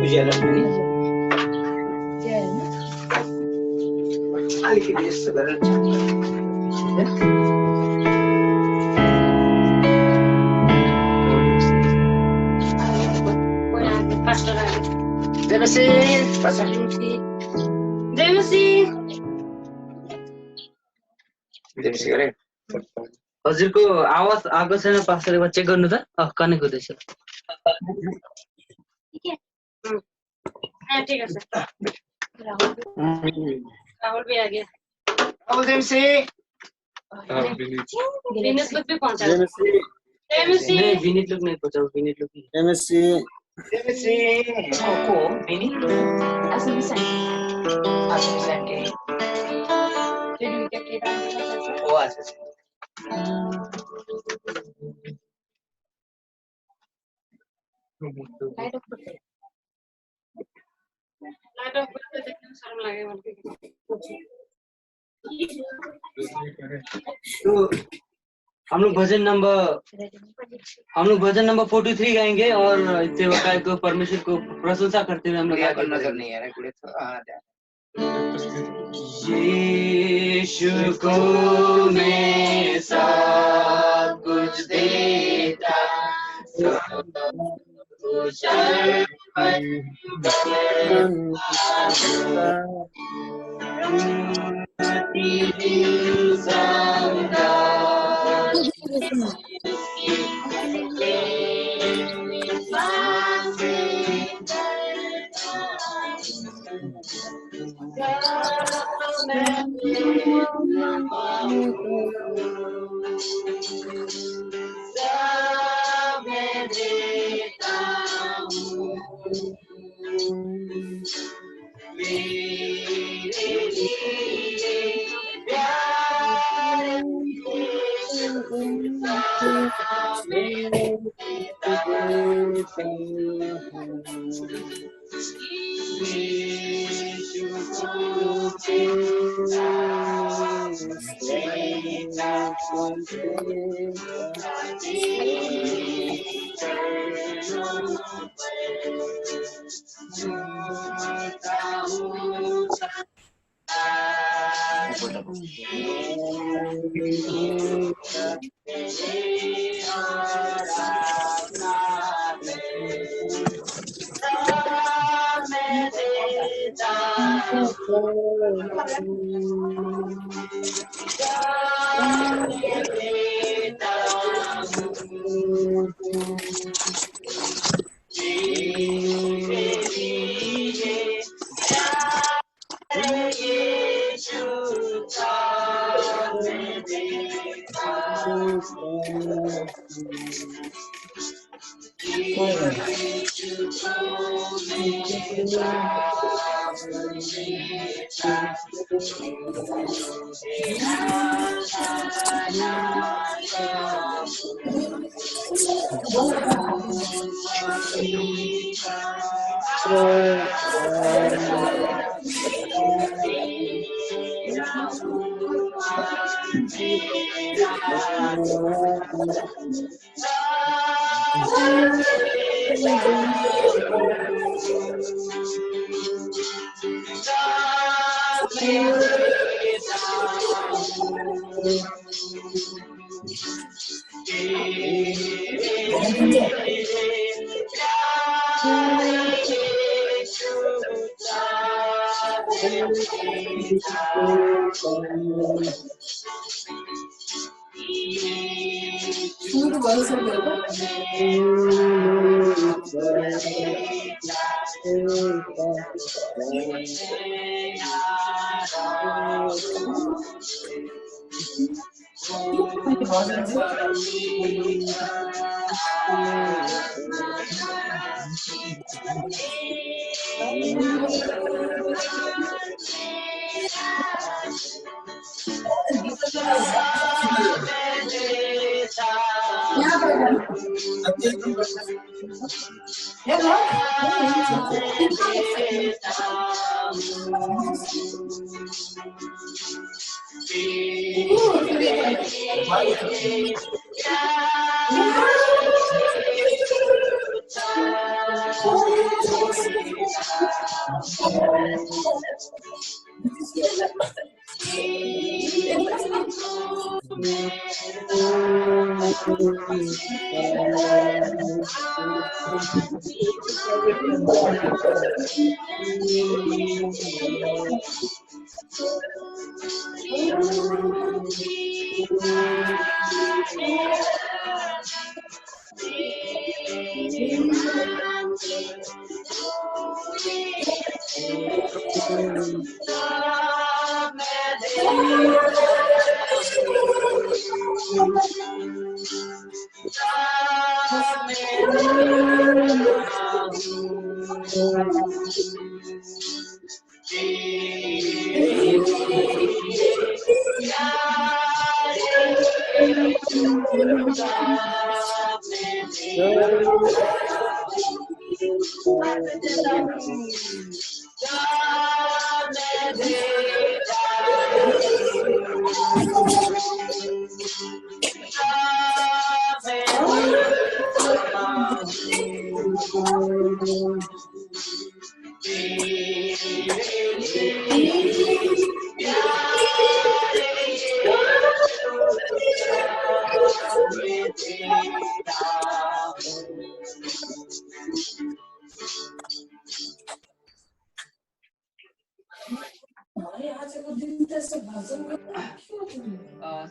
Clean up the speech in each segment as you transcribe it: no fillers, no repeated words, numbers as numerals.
उज्यालो पनि अलिकति यस्तो गरेर गरे हजुरको आवाज आएको छैन पास्टरले चेक गर्नु त कनेक्ट हुँदैछ ठीक है सर राहुल भी आ गया राहुल देमसी विनीत लोग भी पहुंचा नहीं विनीत लोग नहीं पहुंचा विनीत लोग देमसी को विनीत असली सही के रेडी विकेट के डाउन ओ अच्छा लाइट ऑफ कर देखने में शर्म लगे मुझे तो हम लोग भजन नंबर 43 गाएंगे और सेवकाई को परमेश्वर को प्रशंसा करते हुए हम लोग आगे नजर नहीं आ रहा कुड़े तो यीशु को मैं सब कुछ देता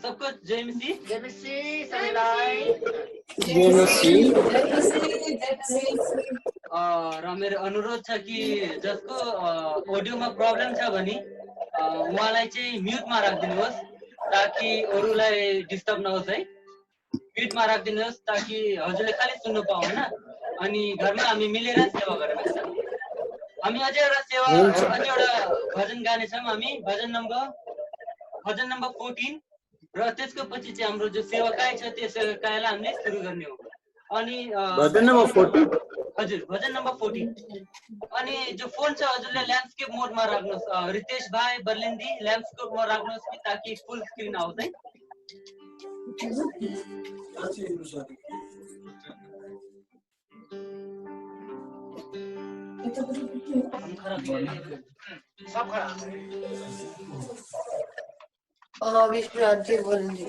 सबको जय मसीह। जय मसीह सबैलाई। र मेरो अनुरोध छ कि जसको अडियोमा प्रब्लम छ भने उहाँलाई चाहिँ म्युटमा राखिदिनुहोस् ताकि अरूलाई डिस्टर्ब नहोस् है। म्युटमा राखिदिनुहोस् ताकि हजुरले खालि सुन्नु पाऊ हैन। अनि घरमा हामी मिलेर सेवा गरौँ। हामी अझै एउटा सेवा अझै एउटा भजन गाने छौँ। हामी भजन नम्बर 14 र त्यसको पछि चाहिँ हाम्रो जो सेवाकाई छ त्यो सेवाकाईलाई हामीले सुरु गर्ने हो। अनि भजन नम्बर 14 हजुर भजन नम्बर 14। अनि जो फोन छ हजुरले ल्यान्डस्केप मोडमा राख्नुहोस्। रितेश भाइ बर्लिन्दी ल्यान्डस्केप मोडमा राख्नुहोस् कि ताकि फुल स्क्रिन आओस् है। सब खड़ा विश्रांति बोलेंगे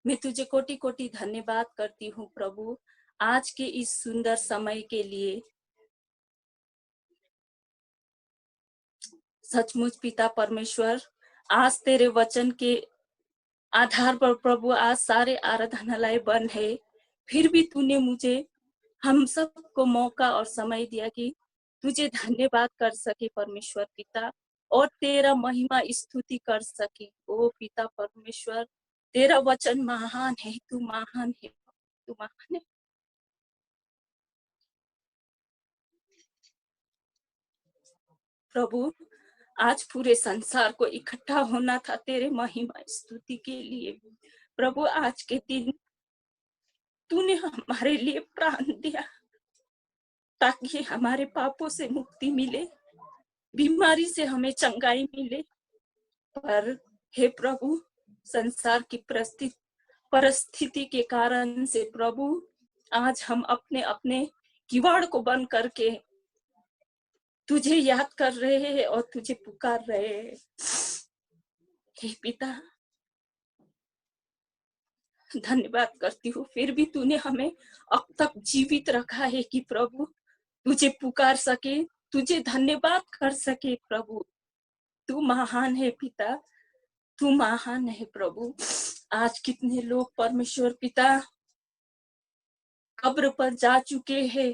मैं तुझे कोटि कोटि धन्यवाद करती हूँ प्रभु, आज के इस सुंदर समय के लिए। सचमुच पिता परमेश्वर, आज तेरे वचन के आधार पर प्रभु आज सारे आराधनालय बंद है, फिर भी तूने मुझे हम सबको मौका और समय दिया कि तुझे धन्यवाद कर सके परमेश्वर पिता, और तेरा महिमा स्तुति कर सके। ओ पिता परमेश्वर, तेरा वचन महान है, तू महान है, तू महान है। प्रभु, आज पूरे संसार को इकट्ठा होना था तेरे महिमा स्तुति के लिए। प्रभु, आज के दिन तूने हमारे लिए प्राण दिया ताकि हमारे पापों से मुक्ति मिले, बीमारी से हमें चंगाई मिले। पर हे प्रभु, संसार की परिस्थिति के कारण से प्रभु, आज हम अपने अपने किवाड़ को बंद करके तुझे याद कर रहे हैं और तुझे पुकार रहे हैं। हे पिता, धन्यवाद करती हूँ, फिर भी तूने हमें अब तक जीवित रखा है कि प्रभु तुझे पुकार सके, तुझे धन्यवाद कर सके। प्रभु, तू महान है पिता, तू महान है प्रभु। आज कितने लोग परमेश्वर पिता कब्र पर जा चुके हैं,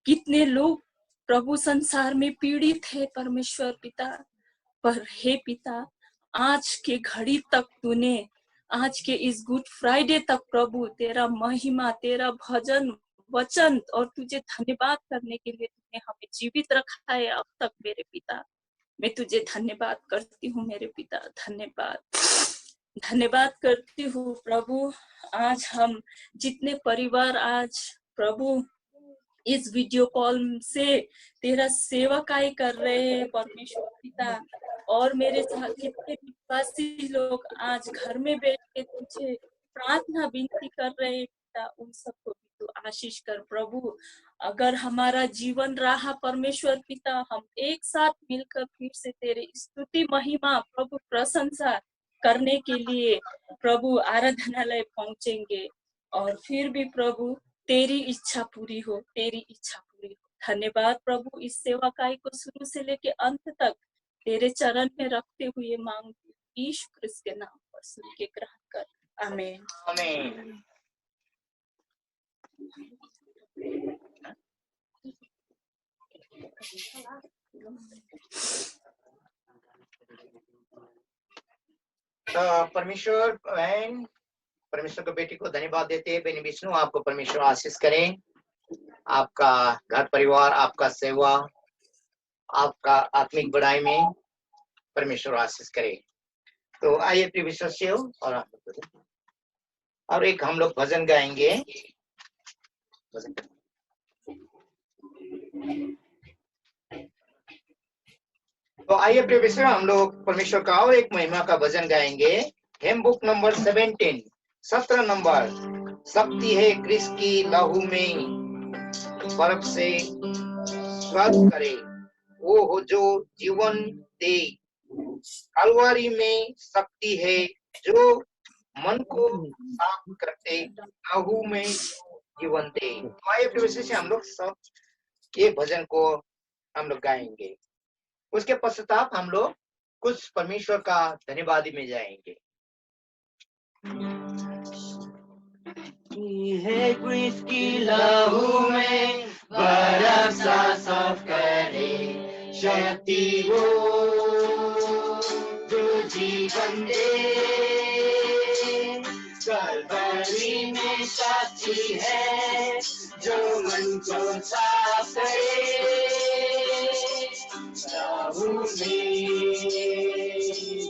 कितने लोग प्रभु संसार में पीड़ित है परमेश्वर पिता, पर हे पिता, आज के घड़ी तक तूने, आज के इस गुड फ्राइडे तक प्रभु तेरा महिमा, तेरा भजन वचन और तुझे धन्यवाद करने के लिए तूने हमें जीवित रखा है अब तक मेरे पिता। मैं तुझे धन्यवाद करती हूँ मेरे पिता, धन्यवाद करती हूँ प्रभु। आज हम जितने परिवार आज प्रभु इस वीडियो कॉल से तेरा सेवकाई कर रहे हैं परमेश्वर पिता, और मेरे साथ कितने विश्वासी लोग आज घर में बैठ के तुझे प्रार्थना विनती कर रहे हैं पिता, उन सबको भी तू आशीष कर प्रभु। अगर हमारा जीवन रहा परमेश्वर पिता, हम एक साथ मिलकर फिर से तेरे स्तुति महिमा प्रभु प्रशंसा करने के लिए प्रभु आराधनालय पहुंचेंगे, और फिर भी प्रभु तेरी इच्छा पूरी हो, तेरी इच्छा पूरी हो। धन्यवाद प्रभु, इस सेवाकाई को शुरू से लेके अंत तक तेरे चरण में रखते हुए मांगती हूँ, यीशु क्रिस्त के नाम पर सुन के ग्रहण कर, आमीन आमीन। परमेश्वर बहन, परमेश्वर को बेटी को धन्यवाद देते हैं। बहन विष्णु, आपको परमेश्वर आशीष करें, आपका घर परिवार, आपका सेवा, आपका आत्मिक बढ़ाई में परमेश्वर आशीष करे। तो आइए प्रिय विश्वासियों, और एक हम लोग भजन गाएंगे। तो आइए प्रिय विश्वासियों, हम लोग परमेश्वर का और एक महिमा का भजन गाएंगे। हेम बुक नंबर 17 नंबर। शक्ति है क्रिस्त की लहू में, बर्फ से स्वर्ग करे, वो हो जो जीवन दे, कलवरी में शक्ति है जो मन को साफ करते, लहू में जीवन दे। तो आइए प्रभु से हम लोग सब ये भजन को हम लोग गाएंगे। उसके पश्चात हम लोग कुछ परमेश्वर का धन्यवादी में जाएंगे। है क्रिस की लहू में बर्फ सा साफ करे, शक्ति वो जो जीवन दे। कलवरी में शक्ति है जो मन को साफ करे, लहू में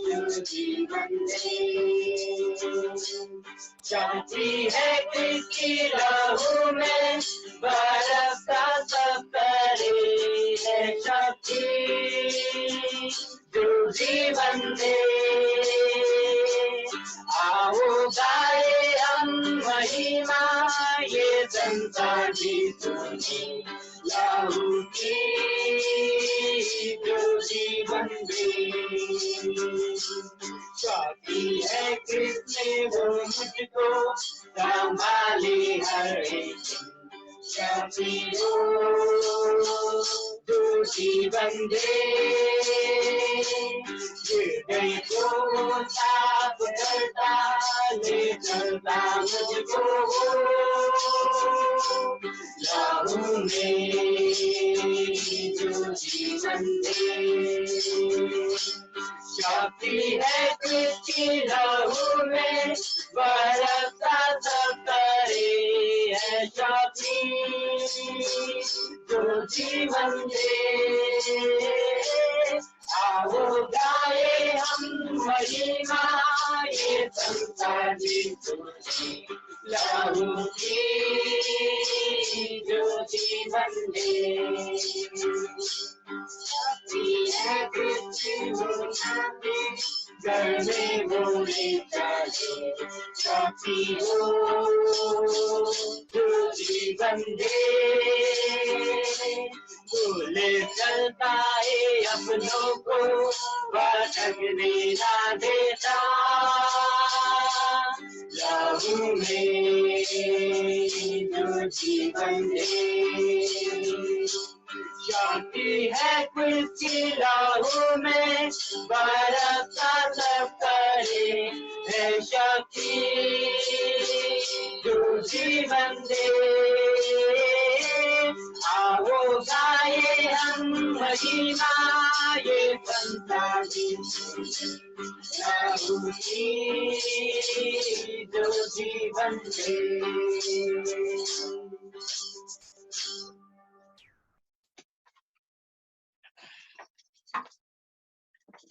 जो जीवन दे। शक्ति है किसकी लहू में बर्फ सा साफ करे, है शक्ति जो जीवन दे। आओ गाए हम महिमा, ये संसार भी सुनी लहू की जो जीवन दे। शक्ति है किसने वो मुझको संभाली हर एक, शक्ति वो जो जीवन दे। हृदय को साफ करता ले चलता मुझको लहू में जो जीवन दे। शक्ति है किसकी लहू में बर्फ सा साफ करे, है शक्ति जो जीवन दे। आओ गाए हम महिमा, ये संसार भी तुझी लहू की जो जीवन दे। शक्ति है किसकी घर में बोले जाए, शक्ति हो जो जीवन दे। भूले चलता है अपनों को भटकने ना देता, लहू में जो जीवन दे। शक्ति है किसकी लहू में बर्फ सा साफ करे, है शक्ति जो जीवन दे। आओ गाए हम महिमा, ये संसार लहू की जो जीवन दे।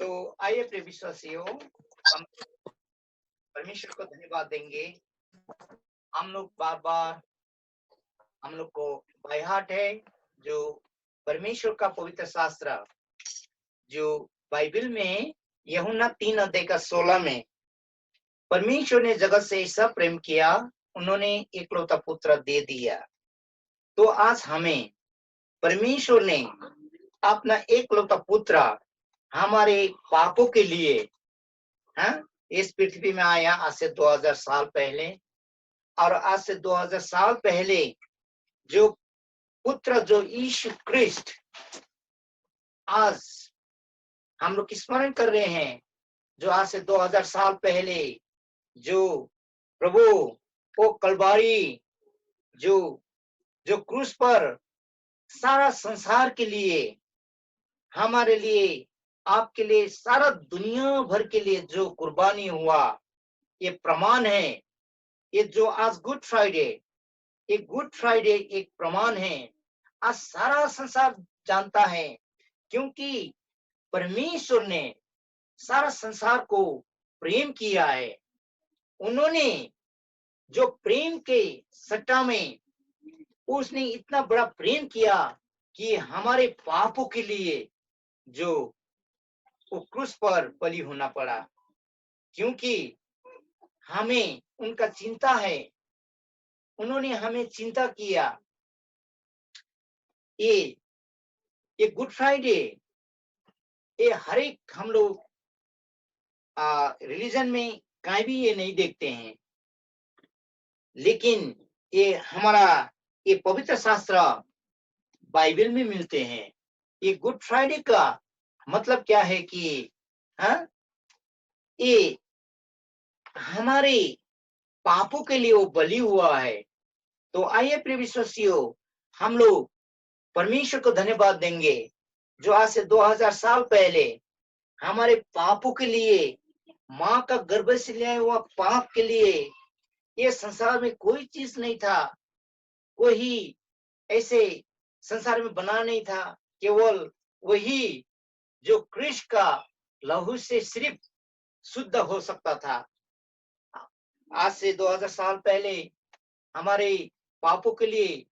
तो आइए प्रिय विश्वासियों, हम परमेश्वर को धन्यवाद देंगे। हम लोग बार बार हम लोग को बायहाट है जो परमेश्वर का पवित्र शास्त्र जो बाइबल में यूहन्ना 3:16 में परमेश्वर ने जगत से ऐसा प्रेम किया, उन्होंने एकलौता पुत्र दे दिया। तो आज हमें परमेश्वर ने अपना एकलौता पुत्र हमारे पापों के लिए इस पृथ्वी में आया आज से 2000 साल पहले। और आज से 2000 साल पहले जो पुत्र जो यीशु क्रिस्ट आज हम लोग स्मरण कर रहे हैं, जो आज से 2000 साल पहले जो प्रभु वो कलवारी जो क्रूस पर सारा संसार के लिए, हमारे लिए, आपके लिए, सारा दुनिया भर के लिए जो कुर्बानी हुआ, ये प्रमाण है। ये जो आज गुड फ्राइडे एक प्रमाण है। आज सारा संसार जानता है, क्योंकि परमेश्वर ने सारा संसार को प्रेम किया है। उन्होंने जो प्रेम के सट्टा में उसने इतना बड़ा प्रेम किया कि हमारे पापों के लिए जो वो क्रूस पर बलि होना पड़ा, क्योंकि हमें उनका चिंता है। उन्होंने हमें चिंता किया। ये गुड फ्राइडे ये हर एक हम लोग रिलीजन में कहीं भी ये नहीं देखते हैं, लेकिन ये हमारा ये पवित्र शास्त्र बाइबल में मिलते हैं। ये गुड फ्राइडे का मतलब क्या है कि हाँ, ये हमारे पापों के लिए वो बलि हुआ है। तो आइए प्रिय विश्वासियों, हम लोग परमेश्वर को धन्यवाद देंगे जो आज से 2000 साल पहले हमारे पापों के लिए, माँ का गर्भ से लिया हुआ पाप के लिए, ये संसार में कोई चीज नहीं था, कोई ऐसे संसार में बना नहीं था, केवल वही जो कृष्ण का लहू से सिर्फ शुद्ध हो सकता था। आज से 2000 साल पहले हमारे पापों के लिए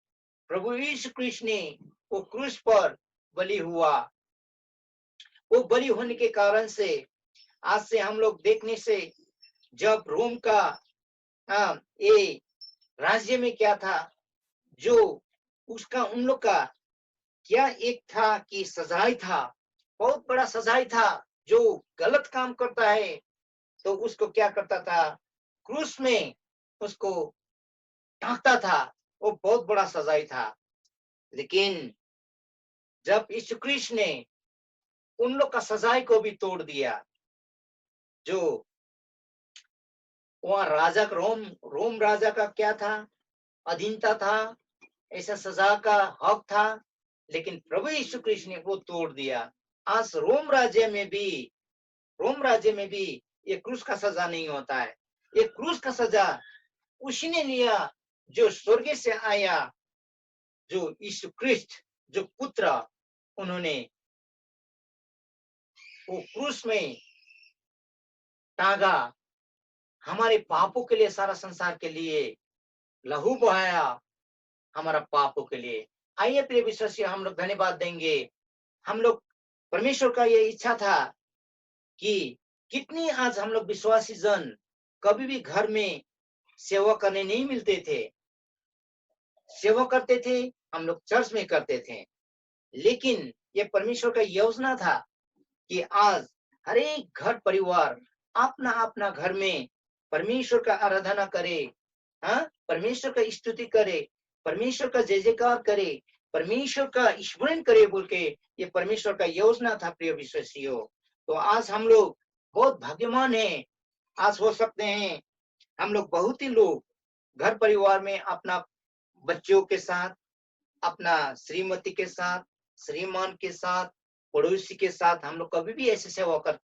प्रभु यीशु कृष्ण ने वो क्रूस पर बलि हुआ। वो बलि होने के कारण से आज से हम लोग देखने से, जब रोम का ये राज्य में क्या था, जो उसका उन लोग का क्या एक था कि सजाई था, बहुत बड़ा सजाई था। जो गलत काम करता है तो उसको क्या करता था, क्रूस में उसको टांगता था। वो बहुत बड़ा सजाई था। लेकिन जब यीशु कृष्ण ने उन लोग का सजाई को भी तोड़ दिया, जो वहां राजा रोम राजा का क्या था, अधीनता था, ऐसा सजा का हक था, लेकिन प्रभु यीशु कृष्ण ने वो तोड़ दिया। आज रोम राज्य में भी ये क्रूस का सजा नहीं होता है। ये क्रूस का सजा उसी ने लिया जो स्वर्ग से आया, जो यीशु कृष्ण, जो पुत्र, उन्होंने वो क्रूस में टांगा, हमारे पापों के लिए, सारा संसार के लिए लहू बहाया, हमारा पापों के लिए। आइए प्रिय विश्वासी, हम लोग धन्यवाद देंगे। हम लोग, परमेश्वर का ये इच्छा था कि कितनी आज हम लोग विश्वासी जन कभी भी घर में सेवा करने नहीं मिलते थे। सेवा करते थे, हम लोग चर्च में करते थे, लेकिन ये परमेश्वर का योजना था कि आज हर एक घर परिवार अपना अपना घर में परमेश्वर का आराधना करे, हाँ, परमेश्वर का स्तुति करे, परमेश्वर का जय जयकार करे, परमेश्वर का स्मरण करे बोल के ये परमेश्वर का योजना था। प्रिय विश्वासियों, तो आज हम लोग बहुत भाग्यवान हैं। आज हो सकते हैं हम लोग, बहुत ही लोग घर परिवार में अपना बच्चों के साथ, अपना श्रीमती के साथ, श्रीमान के साथ, पड़ोसी के साथ हम लोग कभी भी ऐसे सेवा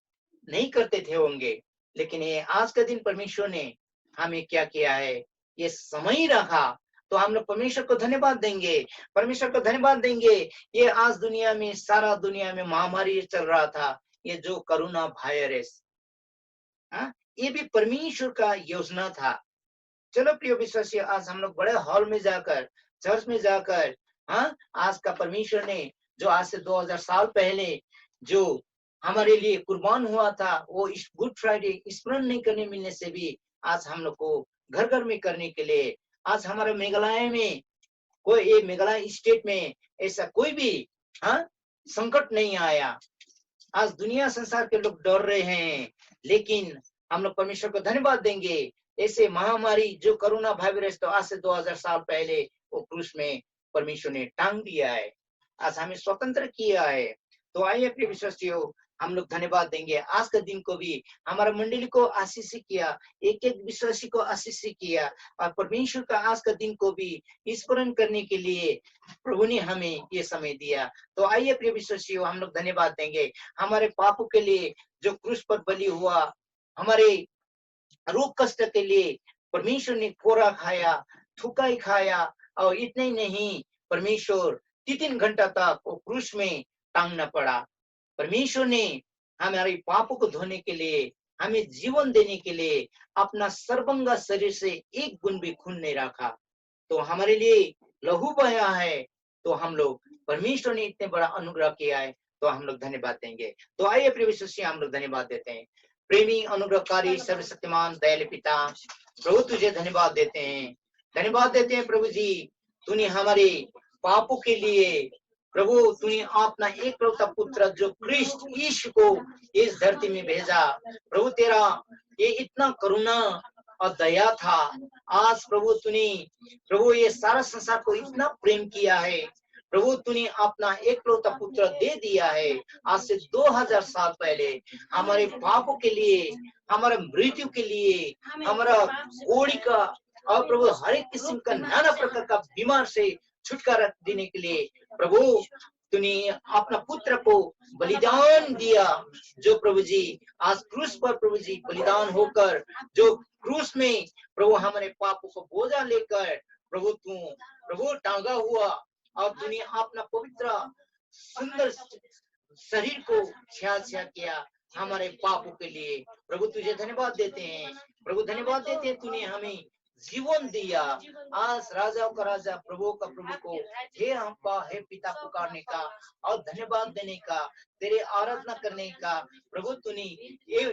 नहीं करते थे होंगे। लेकिन ये आज का दिन परमेश्वर ने हमें क्या किया है, ये समय रखा, तो हम लोग परमेश्वर को धन्यवाद देंगे, परमेश्वर को धन्यवाद देंगे। ये आज दुनिया में, सारा दुनिया में महामारी चल रहा था, ये जो कोरोना वायरस, ये भी परमेश्वर का योजना था। चलो प्रिय विश्वासी, आज हम लोग बड़े हॉल में जाकर, चर्च में जाकर, आज का परमेश्वर ने जो आज से 2000 साल पहले जो हमारे लिए कुर्बान हुआ था, वो इस गुड फ्राइडे स्मरण नहीं करने मिलने से भी आज हम लोग को घर घर में करने के लिए, आज हमारे मेघालय में, कोई मेघालय स्टेट में ऐसा कोई भी संकट नहीं आया। आज दुनिया संसार के लोग डर रहे हैं, लेकिन हम लोग परमेश्वर को धन्यवाद देंगे। ऐसे महामारी जो कोरोना वायरस, तो आज से 2000 साल पहले वो क्रूस में परमेश्वर ने टांग दिया है, आज हमें स्वतंत्र किया है। तो आइए प्रिय विश्वासियों, हम लोग धन्यवाद देंगे। आज का दिन को भी हमारा मंडली को आशीष किया, एक एक विश्वासी को आशीष किया, और परमेश्वर का आज का दिन को भी स्मरण करने के लिए प्रभु ने हमें ये समय दिया। तो आइए प्रिय विश्वासियों, हम लोग धन्यवाद देंगे हमारे पापों के लिए जो क्रूस पर बलि हुआ, हमारे रोग कष्ट के लिए परमेश्वर ने कोरा खाया, थूका खाया, और इतने ही नहीं, परमेश्वर 3 घंटा तक वो क्रूस में टांगना पड़ा। परमेश्वर ने हमारे पापों को धोने के लिए, हमें जीवन देने के लिए अपना सर्वंगा शरीर से एक बूंद भी खून नहीं रखा, तो हमारे लिए लहू बहाया है। तो हम लोग, परमेश्वर ने इतने बड़ा अनुग्रह किया है, तो हम लोग धन्यवाद देंगे। तो आइए प्रिय विश्वासी, हम लोग धन्यवाद देते हैं। प्रेमी, अनुग्रहकारी, सर्वशक्तिमान, दयालु पिता, प्रभु तुझे धन्यवाद देते हैं, धन्यवाद देते हैं प्रभु जी। तूने हमारे पापों के लिए प्रभु तूने अपना एक लौता पुत्र जो क्रिस्ट यीशु को इस धरती में भेजा। प्रभु तेरा ये इतना करुणा और दया था। आज प्रभु तूने प्रभु ये सारा संसार को इतना प्रेम किया है। प्रभु तूने अपना एकलौता पुत्र दे दिया है। आज से 2000 साल पहले हमारे पापों के लिए, हमारे मृत्यु के लिए, हमारा कोड़ी का और प्रभु हर एक किस्म का नाना प्रकार का बीमार से छुटकारा देने के लिए प्रभु तूने अपना पुत्र को बलिदान दिया। जो प्रभु जी आज क्रूस पर प्रभु जी बलिदान होकर जो क्रूस में प्रभु हमारे पापों को बोझा लेकर प्रभु तू प्रभु टांगा हुआ और तूने अपना पवित्र सुंदर शरीर को छ्या किया हमारे पापों के लिए। प्रभु तुझे धन्यवाद देते हैं। प्रभु धन्यवाद देते हैं तूने हमें जीवन दिया। आज राजाओं का राजा प्रभु का प्रभु को हे अब्बा हे पिता पुकारने का और धन्यवाद देने का, तेरे आराधना करने का प्रभु तूने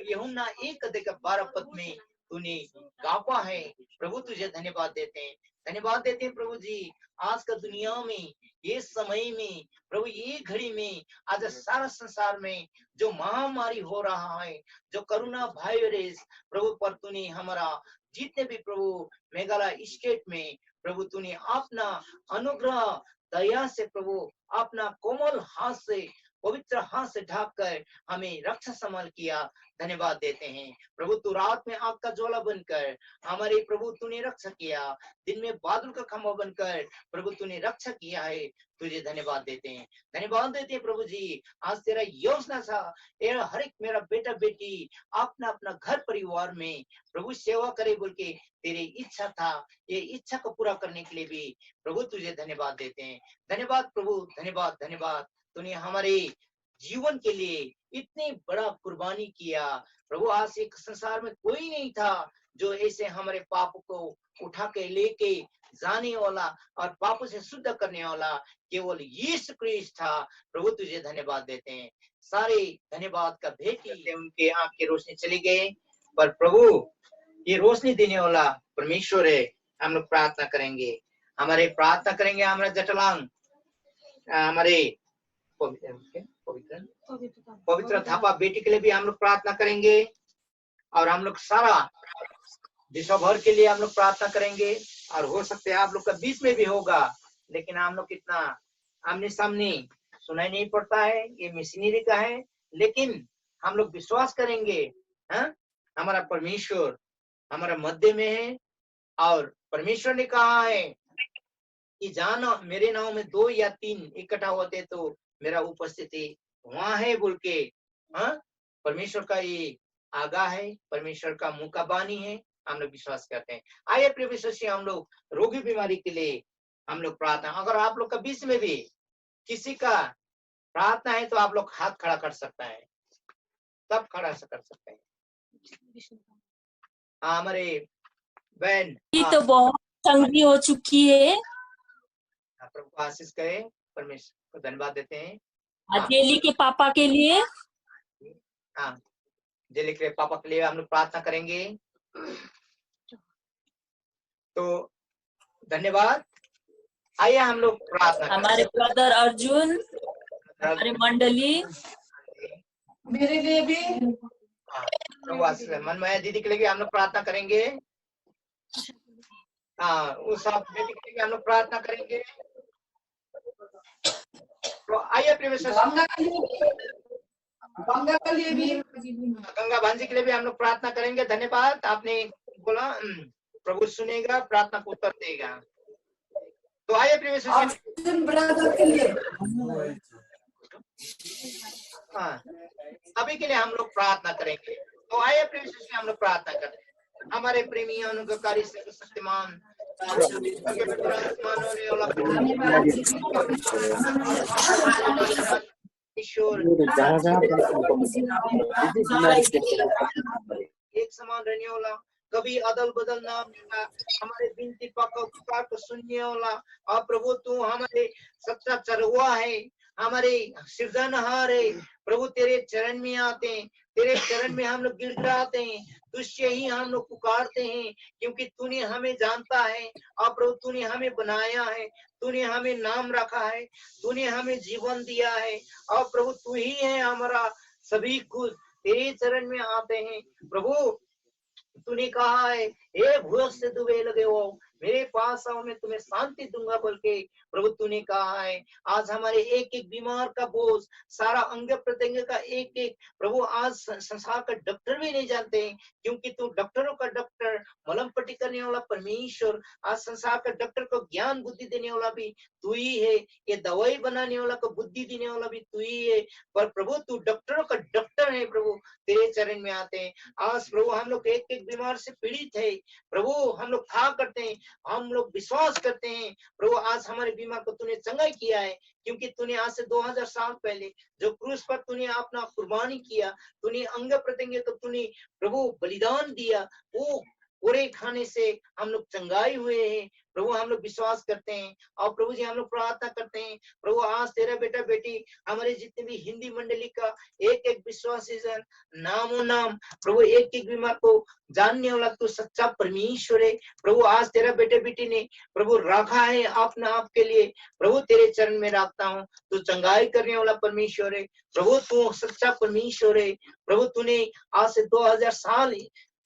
यूहन्ना 1:12 पद में तूने गापा है। प्रभु तुझे धन्यवाद देते हैं, धन्यवाद देते हैं प्रभु जी। आज का दुनिया में ये समय में प्रभु ये घड़ी में आज सारा संसार में जो महामारी हो रहा है, जो कोरोना वायरस प्रभु पर तूने हमारा जितने भी प्रभु मेघालय स्टेट में प्रभु तूने अपना अनुग्रह दया से प्रभु अपना कोमल हाथ से पवित्र हाथ से ढककर हमें रक्षा संभाल किया। धन्यवाद देते हैं प्रभु। तू रात में आग का ज्वाला बनकर हमारे प्रभु तूने रक्षा किया, दिन में बादल का खंभा बनकर प्रभु तूने रक्षा किया है। तुझे धन्यवाद देते हैं, धन्यवाद देते हैं प्रभु जी। आज तेरा योजना था तेरा हर एक मेरा बेटा बेटी अपना अपना घर परिवार में प्रभु सेवा करे बोल के तेरी इच्छा था। ये इच्छा को पूरा करने के लिए भी प्रभु तुझे धन्यवाद देते हैं। धन्यवाद प्रभु, धन्यवाद धन्यवाद। तूने हमारे जीवन के लिए इतनी बड़ा कुर्बानी किया प्रभु। आज एक संसार में कोई नहीं था जो ऐसे हमारे पाप को उठा के लेके जाने वाला और पापों से शुद्ध करने वाला केवल यीशु क्रिस्ट था। प्रभु तुझे धन्यवाद देते हैं। सारे धन्यवाद का भेंट उनके आंख की रोशनी चली गई, पर प्रभु ये रोशनी देने वाला परमेश्वर है। हम लोग प्रार्थना करेंगे, हमारे जटलांग हमारे पवित्र थापा बेटी के लिए भी हम लोग प्रार्थना करेंगे, और हम लोग सारा विश्व भर के लिए हम लोग प्रार्थना करेंगे। और हो सकता है आप लोग का बीच में भी होगा, लेकिन हम लोग कितना आमने सामने सुनाई नहीं पड़ता है, ये मशीनरी का है, लेकिन हम लोग विश्वास करेंगे हमारा परमेश्वर हमारा मध्य में है। और परमेश्वर ने कहा है कि जानो मेरे नाम में 2 या 3 इकट्ठा होते तो मेरा उपस्थिति वहां है बोल के। परमेश्वर का ये आगा है, परमेश्वर का मुंह का बानी है, हम लोग विश्वास करते हैं। आइए प्रिय विश्वासी, हम लोग रोगी बीमारी के लिए हम लोग प्रार्थना, अगर आप लोग का बीच में भी किसी का प्रार्थना है तो आप लोग हाथ खड़ा कर सकता है, तब खड़ा कर सकते हैं। हमारे बहन ये तो बहुत तंगी हो चुकी है। प्रभु को आशीष करें, परमेश्वर को धन्यवाद देते हैं। जेली के पापा के लिए, हाँ जेली के पापा के लिए हम लोग प्रार्थना करेंगे। तो धन्यवाद। आइए हम लोग प्रार्थना हमारे ब्रदर अर्जुन, हमारी मंडली, मेरे लिए भी, प्रभु आशीष मनमया दीदी के लिए भी हम लोग प्रार्थना करेंगे। उस बेटी के लिए हम लोग प्रार्थना करेंगे। तो आइए गंगा के लिए भी, गंगा भांजी के लिए भी हम लोग प्रार्थना करेंगे। धन्यवाद, आपने बोला प्रभु सुनेगा, प्रार्थना को उत्तर देगा। तो आइए ब्रदर के लिए, सभी के लिए हम लोग प्रार्थना करेंगे। तो आइए हम लोग प्रार्थना करते हैं। हमारे प्रेमी अनुग्रहकारी शक्तिमान ईश्वर एक समान रहने वाला, कभी अदल बदल ना होगा, हमारे विनती पुकार को सुनने वाला। और प्रभु तू हमारे सच्चा चरवाहा है, हमारे सृजनहार है प्रभु, तेरे चरण में आते हैं, तेरे चरण में हम लोग गिड़गिड़ाते हैं, तुझसे ही हम लोग पुकारते हैं, क्योंकि तूने हमें जानता है और प्रभु तूने हमें बनाया है, तूने हमें नाम रखा है, तूने हमें जीवन दिया है और प्रभु तू ही है हमारा सभी कुछ। तेरे चरण में आते हैं प्रभु, तूने कहा है हे भूख से डूबे लगे हो, मेरे पास आओ मैं तुम्हें शांति दूंगा बोल के प्रभु तूने कहा है। आज हमारे एक एक बीमार का बोझ, सारा अंग प्रत्यंग का एक एक प्रभु, आज संसार का डॉक्टर भी नहीं जानते हैं, क्योंकि तू डॉक्टरों का डॉक्टर, मलम पट्टी करने वाला परमेश्वर, आज संसार का डॉक्टर को ज्ञान बुद्धि देने वाला भी तू ही है, ये दवाई बनाने वाला को बुद्धि देने वाला भी तू ही है। पर प्रभु तू डॉक्टरों का डॉक्टर है प्रभु, तेरे चरण में आते हैं। आज प्रभु हम लोग एक एक बीमार से पीड़ित है प्रभु, हम लोग था करते हैं, हम लोग विश्वास करते हैं प्रभु, आज हमारे बीमार को तूने चंगाई किया है, क्योंकि तूने आज से 2000 साल पहले जो क्रूस पर तूने अपना कुर्बानी किया, तूने अंग प्रत्यंग को तूने प्रभु बलिदान दिया, वो पूरे खाने से हम लोग चंगाई हुए हैं प्रभु, हम लोग विश्वास करते हैं। और प्रभु जी हम लोग प्रार्थना करते हैं प्रभु, आज तेरा बेटा बेटी हमारे जितने भी हिंदी मंडली का एक एक विश्वासी जन, नामों नाम प्रभु, एक एक बीमार को जानने वाला तू सच्चा परमेश्वर है प्रभु। आज तेरा बेटे बेटी ने प्रभु रखा है अपने आप के लिए प्रभु, तेरे चरण में रखता हूँ, तू चंगाई करने वाला परमेश्वर है प्रभु, तू सच्चा परमेश्वर है प्रभु। तूने आज से 2000 साल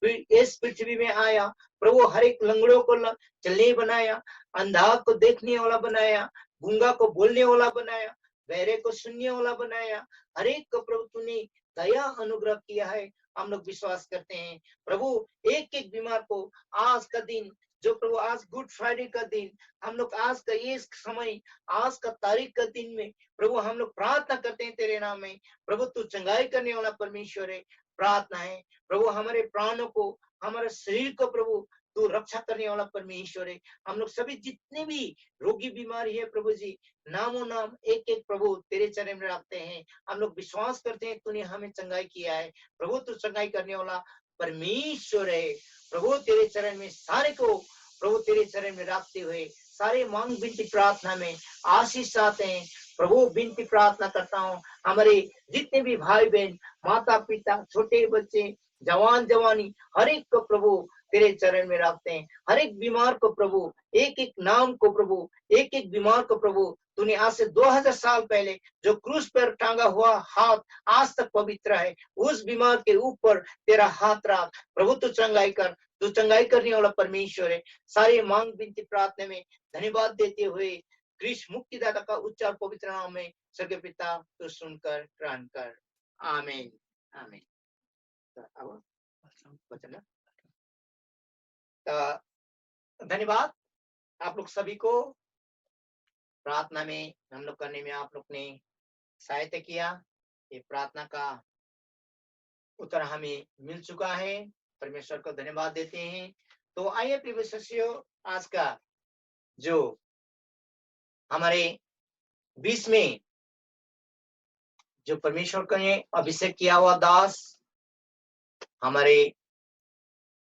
इस पृथ्वी में आया प्रभु, हर एक लंगड़ों को चलने बनाया, अंधा को देखने वाला बनाया, गूंगा को बोलने वाला बनाया, बहरे को सुनने वाला बनाया, हर एक को प्रभु तूने दया अनुग्रह किया है। हम लोग विश्वास करते हैं प्रभु, एक एक बीमार को आज का दिन जो प्रभु, आज गुड फ्राइडे का दिन, हम लोग आज का ये समय, आज का तारीख का दिन में प्रभु हम लोग प्रार्थना करते हैं तेरे नाम में प्रभु, तू चंगाई करने वाला परमेश्वर है। प्रार्थना है प्रभु, हमारे प्राणों को, हमारे शरीर को प्रभु तू रक्षा करने वाला परमेश्वर है। हम लोग सभी जितने भी रोगी बीमारी है प्रभु जी, नामों नाम एक एक प्रभु तेरे चरण में रखते हैं। हम लोग विश्वास करते हैं तूने हमें चंगाई किया है प्रभु, तू चंगाई करने वाला परमेश्वर है प्रभु। तेरे चरण में सारे को प्रभु, तेरे चरण में रखते हुए सारे मांग विनती प्रार्थना में आशीष आते हैं प्रभु। विनती प्रार्थना करता हूँ, हमारे जितने भी भाई बहन, माता पिता, छोटे बच्चे, जवान जवानी, हर एक को प्रभु तेरे चरण में रखते हैं। हर एक बीमार को प्रभु, एक एक नाम को प्रभु, एक एक बीमार को प्रभु तूने आज से 2000 साल पहले जो क्रूस पर टांगा हुआ हाथ आज तक पवित्र है, उस बीमार के ऊपर तेरा हाथ रख प्रभु, तू चंगाई कर, तू चंगाई करने वाला परमेश्वर है। सारे मांग विनती प्रार्थना में धन्यवाद देते हुए कृष्ण मुक्तिदाता का उच्चार पवित्र नाम में स्वर्गीय पिता तो सुनकर ग्रहण कर, आमीन आमीन। धन्यवाद आप लोग सभी को, प्रार्थना में हम लोग करने में आप लोग ने सहायता किया। ये प्रार्थना का उत्तर हमें मिल चुका है, परमेश्वर को धन्यवाद देते हैं। तो आइए प्रिय विश्वासियों, आज का जो हमारे बीच में जो परमेश्वर को ने अभिषेक किया हुआ दास, हमारे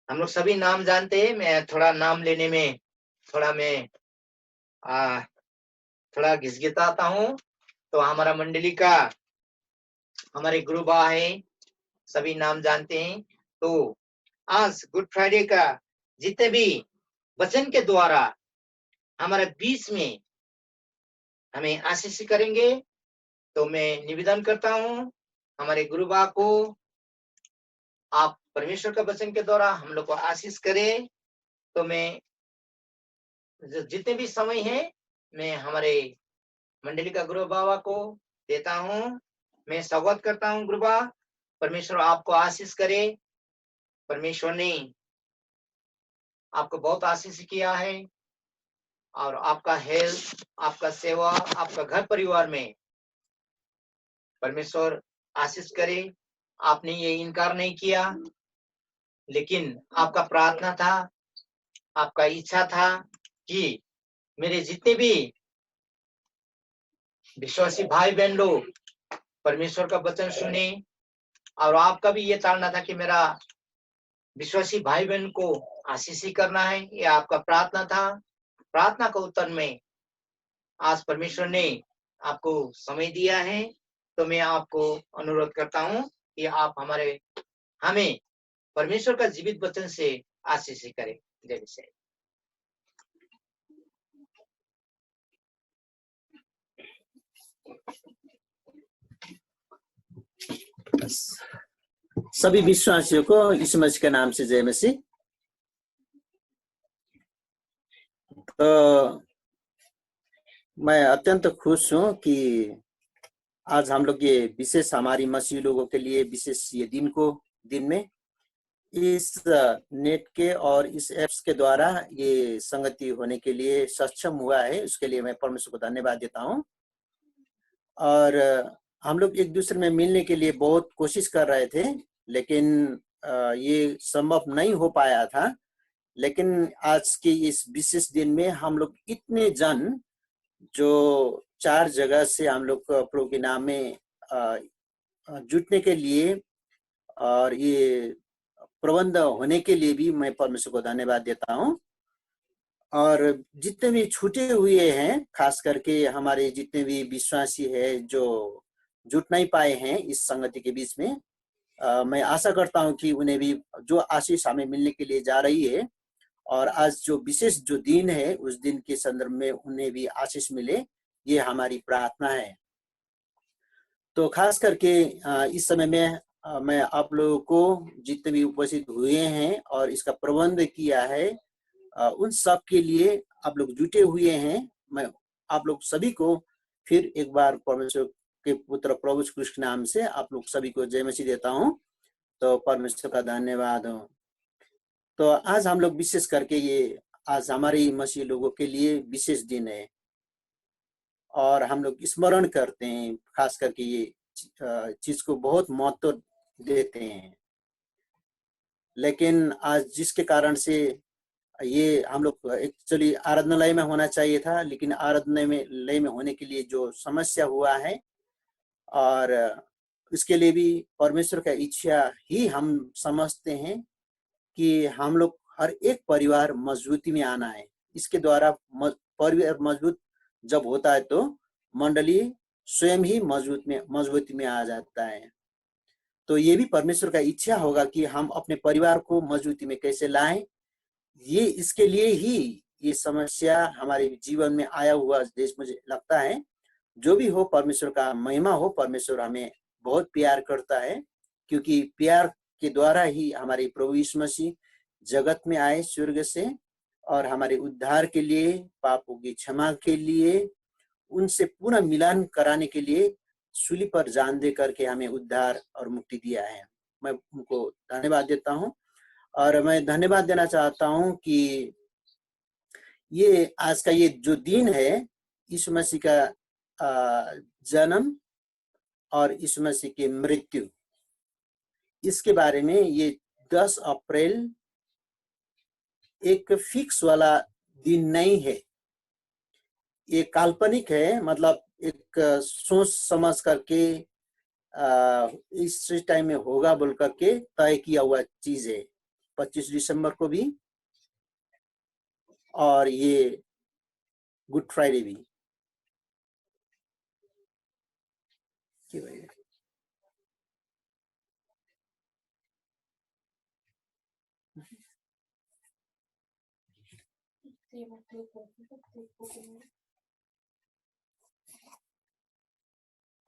हम लोग सभी नाम जानते हैं, मैं थोड़ा नाम लेने में थोड़ा मैं थोड़ा घिसघिसाता हूँ। तो हमारा मंडली का हमारे गुरु बा है, सभी नाम जानते हैं। तो आज गुड फ्राइडे का जितने भी वचन के द्वारा हमारे बीच में हमें आशीष करेंगे, तो मैं निवेदन करता हूँ हमारे गुरु बा को, आप परमेश्वर का वचन के द्वारा हम लोग को आशीष करें। तो मैं जितने भी समय है मैं हमारे मंडली का गुरु बाबा को देता हूँ। मैं स्वागत करता हूँ गुरु बा, परमेश्वर आपको आशीष करे। परमेश्वर ने आपको बहुत आशीष किया है और आपका हेल्थ, आपका सेवा, आपका घर परिवार में परमेश्वर आशीष करे। आपने ये इनकार नहीं किया, लेकिन आपका प्रार्थना था, आपका इच्छा था कि मेरे जितने भी विश्वासी भाई बहन लोग परमेश्वर का वचन सुने, और आपका भी ये चाहना था कि मेरा विश्वासी भाई बहन को आशीष करना है। ये आपका प्रार्थना था। प्रार्थना का उत्तर में आज परमेश्वर ने आपको समय दिया है, तो मैं आपको अनुरोध करता हूं कि आप हमें परमेश्वर का जीवित वचन से आशीष करें। जय विषय। सभी विश्वासियों को यीशु मसीह के नाम से जय मसीह। तो मैं अत्यंत खुश हूं कि आज हम लोग ये विशेष हमारी मसीह लोगों के लिए विशेष ये दिन में इस नेट के और इस एप्स के द्वारा ये संगति होने के लिए सक्षम हुआ है। उसके लिए मैं परमेश्वर को धन्यवाद देता हूं। और हम लोग एक दूसरे में मिलने के लिए बहुत कोशिश कर रहे थे, लेकिन ये संभव नहीं हो पाया था। लेकिन आज के इस विशेष दिन में हम लोग इतने जन जो 4 जगह से हम लोग प्रभु के नाम में जुटने के लिए और ये प्रबंध होने के लिए भी मैं परमेश्वर को धन्यवाद देता हूं। और जितने भी छूटे हुए हैं, खास करके हमारे जितने भी विश्वासी हैं जो जुट नहीं पाए हैं इस संगति के बीच में, मैं आशा करता हूं कि उन्हें भी जो आशीष हमें मिलने के लिए जा रही है और आज जो विशेष जो दिन है उस दिन के संदर्भ में उन्हें भी आशीष मिले, ये हमारी प्रार्थना है। तो खास करके इस समय में मैं आप लोगों को जितने भी उपस्थित हुए हैं और इसका प्रबंध किया है उन सब के लिए आप लोग जुटे हुए हैं। मैं आप लोग सभी को फिर एक बार परमेश्वर के पुत्र प्रभु यीशु के नाम से आप लोग सभी को जय मसीह देता हूं। तो परमेश्वर का धन्यवाद हो। तो आज हम लोग विशेष करके ये आज हमारे मसीह लोगों के लिए विशेष दिन है और हम लोग स्मरण करते हैं, खास करके ये चीज को बहुत महत्व देते हैं। लेकिन आज जिसके कारण से ये हम लोग एक्चुअली आराधनालय में होना चाहिए था, लेकिन आराधनालय में होने के लिए जो समस्या हुआ है और इसके लिए भी परमेश्वर का इच्छा ही हम समझते हैं कि हम लोग हर एक परिवार मजबूती में आना है। इसके द्वारा परिवार मजबूत जब होता है तो मंडली स्वयं ही मजबूती में आ जाता है। तो ये भी परमेश्वर का इच्छा होगा कि हम अपने परिवार को मजबूती में कैसे लाएं। ये इसके लिए ही ये समस्या हमारे जीवन में आया हुआ देश, मुझे लगता है जो भी हो परमेश्वर का महिमा हो। परमेश्वर हमें बहुत प्यार करता है, क्योंकि प्यार के द्वारा ही हमारे प्रभु यीशु मसीह जगत में आए स्वर्ग से और हमारे उद्धार के लिए, पापों की क्षमा के लिए, उनसे पुनः मिलन कराने के लिए सूली पर जान दे करके हमें उद्धार और मुक्ति दिया है। मैं उनको धन्यवाद देता हूं और मैं धन्यवाद देना चाहता हूं कि ये आज का ये जो दिन है यीशु मसीह का जन्म और यीशु मसीह की मृत्यु, इसके बारे में ये 10 अप्रैल एक फिक्स वाला दिन नहीं है, ये काल्पनिक है। मतलब एक सोच समझ करके इस टाइम में होगा बोल करके तय किया हुआ चीज है। 25 दिसंबर को भी और ये गुड फ्राइडे भी।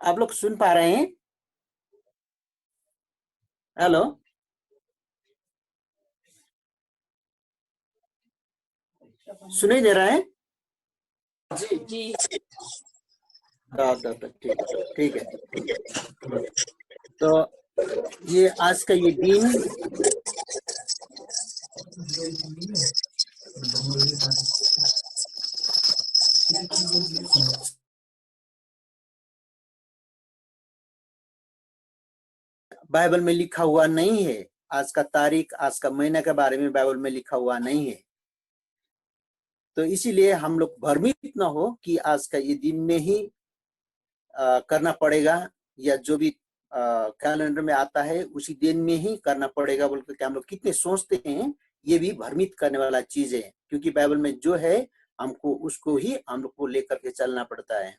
आप लोग सुन पा रहे हैं? हेलो, सुनाई दे रहा है? जी ठीक है। तो ये आज का ये दिन बाइबल में लिखा हुआ नहीं है। आज का तारीख, आज का महीना के बारे में बाइबल में लिखा हुआ नहीं है। तो इसीलिए हम लोग भ्रमित न हो कि आज का ये दिन में ही करना पड़ेगा या जो भी कैलेंडर में आता है उसी दिन में ही करना पड़ेगा बोल के हम लोग कितने सोचते हैं। ये भी भ्रमित करने वाला चीज है, क्योंकि बाइबल में जो है हमको उसको ही हम लोग को लेकर के चलना पड़ता है।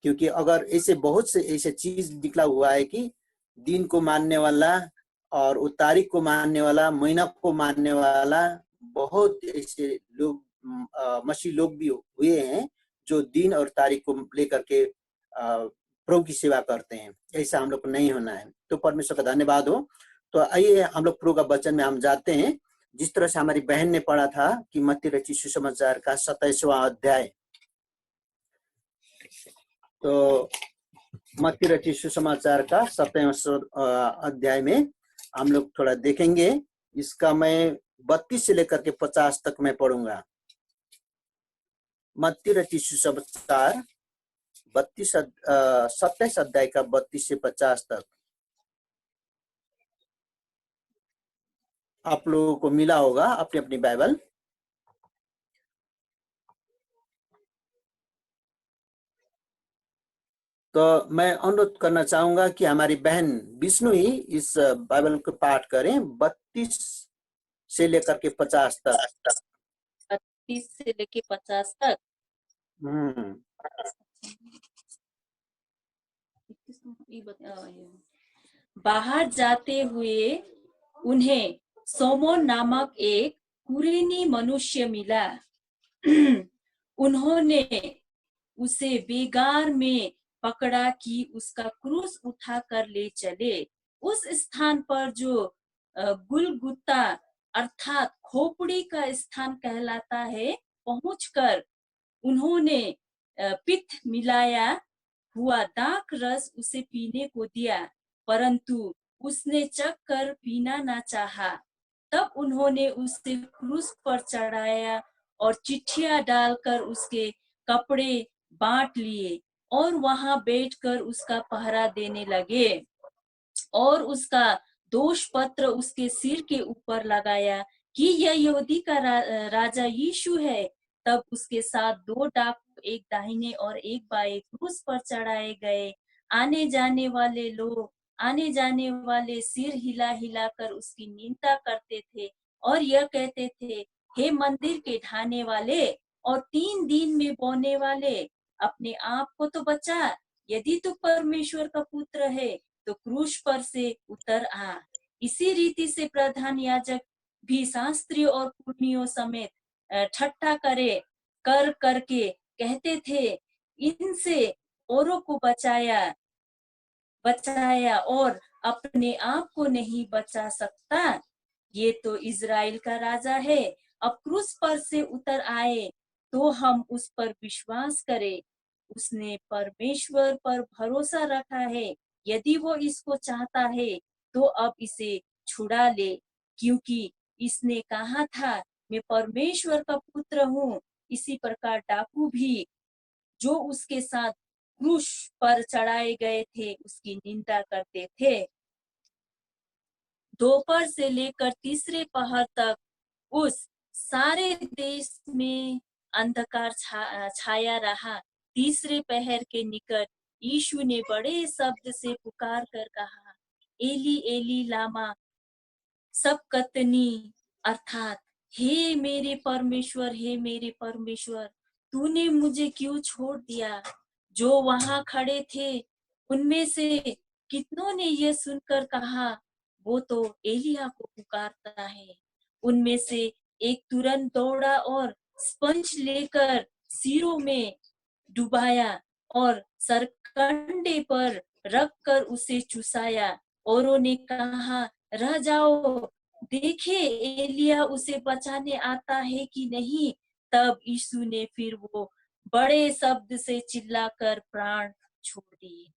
क्योंकि अगर ऐसे बहुत से ऐसे चीज निकला हुआ है कि दिन को मानने वाला और वो तारीख को मानने वाला, महीना को मानने वाला बहुत ऐसे लोग मसीह लोग भी हुए हैं जो दिन और तारीख को लेकर के प्रभु की सेवा करते हैं। ऐसा हम लोग को नहीं होना है। तो परमेश्वर का धन्यवाद हो। तो आइए हम लोग प्रभु का वचन में हम जाते हैं। जिस तरह से हमारी बहन ने पढ़ा था कि मत्ती रचित सुसमाचार का 27वां अध्याय, तो मत्ती रचित सुसमाचार का 27वां अध्याय में हम लोग थोड़ा देखेंगे। इसका मैं 32 से लेकर के 50 तक मैं पढ़ूंगा। मत्ती रचित सुसमाचार 27 अध्याय का 32 से 50 तक आप लोगों को मिला होगा अपनी अपनी बाइबल। तो मैं अनुरोध करना चाहूंगा कि हमारी बहन विष्णु ही इस बाइबल को पाठ करें 32 से लेकर के 50 तक। 32 से लेके 50 तक। बाहर जाते हुए उन्हें सोमोन नामक एक कुरेनी मनुष्य मिला। उन्होंने उसे बेगार में पकड़ा कि उसका क्रूस उठाकर ले चले। उस स्थान पर जो गुलगुता अर्थात खोपड़ी का स्थान कहलाता है, पहुंचकर उन्होंने पित्त मिलाया हुआ दाख रस उसे पीने को दिया, परंतु उसने चख कर पीना ना चाहा। तब उन्होंने उसे क्रूस पर चढ़ाया और चिट्ठियां डालकर उसके कपड़े बांट लिए और वहां बैठकर उसका पहरा देने लगे और उसका दोष पत्र उसके सिर के ऊपर लगाया कि यह यहूदी का राजा यीशु है। तब उसके साथ 2 डाकू, एक दाहिने और एक बाएं, क्रूस पर चढ़ाए गए। आने जाने वाले सिर हिला हिला कर उसकी निंदा करते थे और यह कहते थे, हे मंदिर के ढाने वाले और 3 दिन में बोने वाले, अपने आप को तो बचा। यदि तू परमेश्वर का पुत्र है तो क्रूस पर से उतर आ। इसी रीति से प्रधान याजक भी शास्त्री और पुरनियों समेत ठट्ठा करके कहते थे, इनसे औरों को बचाया और अपने आप को नहीं बचा सकता। ये तो इजराइल का राजा है। अब क्रूस पर से उतर आए तो हम उस पर विश्वास करें। उसने परमेश्वर पर भरोसा रखा है। यदि वो इसको चाहता है तो अब इसे छुड़ा ले, क्योंकि इसने कहा था, मैं परमेश्वर का पुत्र हूँ। इसी प्रकार डाकू भी जो उसके साथ क्रूस पर चढ़ाए गए थे उसकी निंदा करते थे। दोपहर से लेकर तीसरे पहर तक उस सारे देश में अंधकार छाया रहा। तीसरे पहर के निकट यीशु ने बड़े शब्द से पुकार कर कहा, एली एली लामा सबकतनी, अर्थात हे मेरे परमेश्वर, तूने मुझे क्यों छोड़ दिया। जो वहां खड़े थे उनमें से कितनों ने यह सुनकर कहा, वो तो एलिया को पुकारता है। उनमें से एक तुरंत दौड़ा और स्पंज लेकर सिरों में डुबाया और सरकंडे पर रखकर उसे चुसाया। औरों ने कहा, रह जाओ, देखे एलिया उसे बचाने आता है कि नहीं। तब यीशु ने फिर वो बड़े शब्द से चिल्लाकर प्राण छोड़ दिए।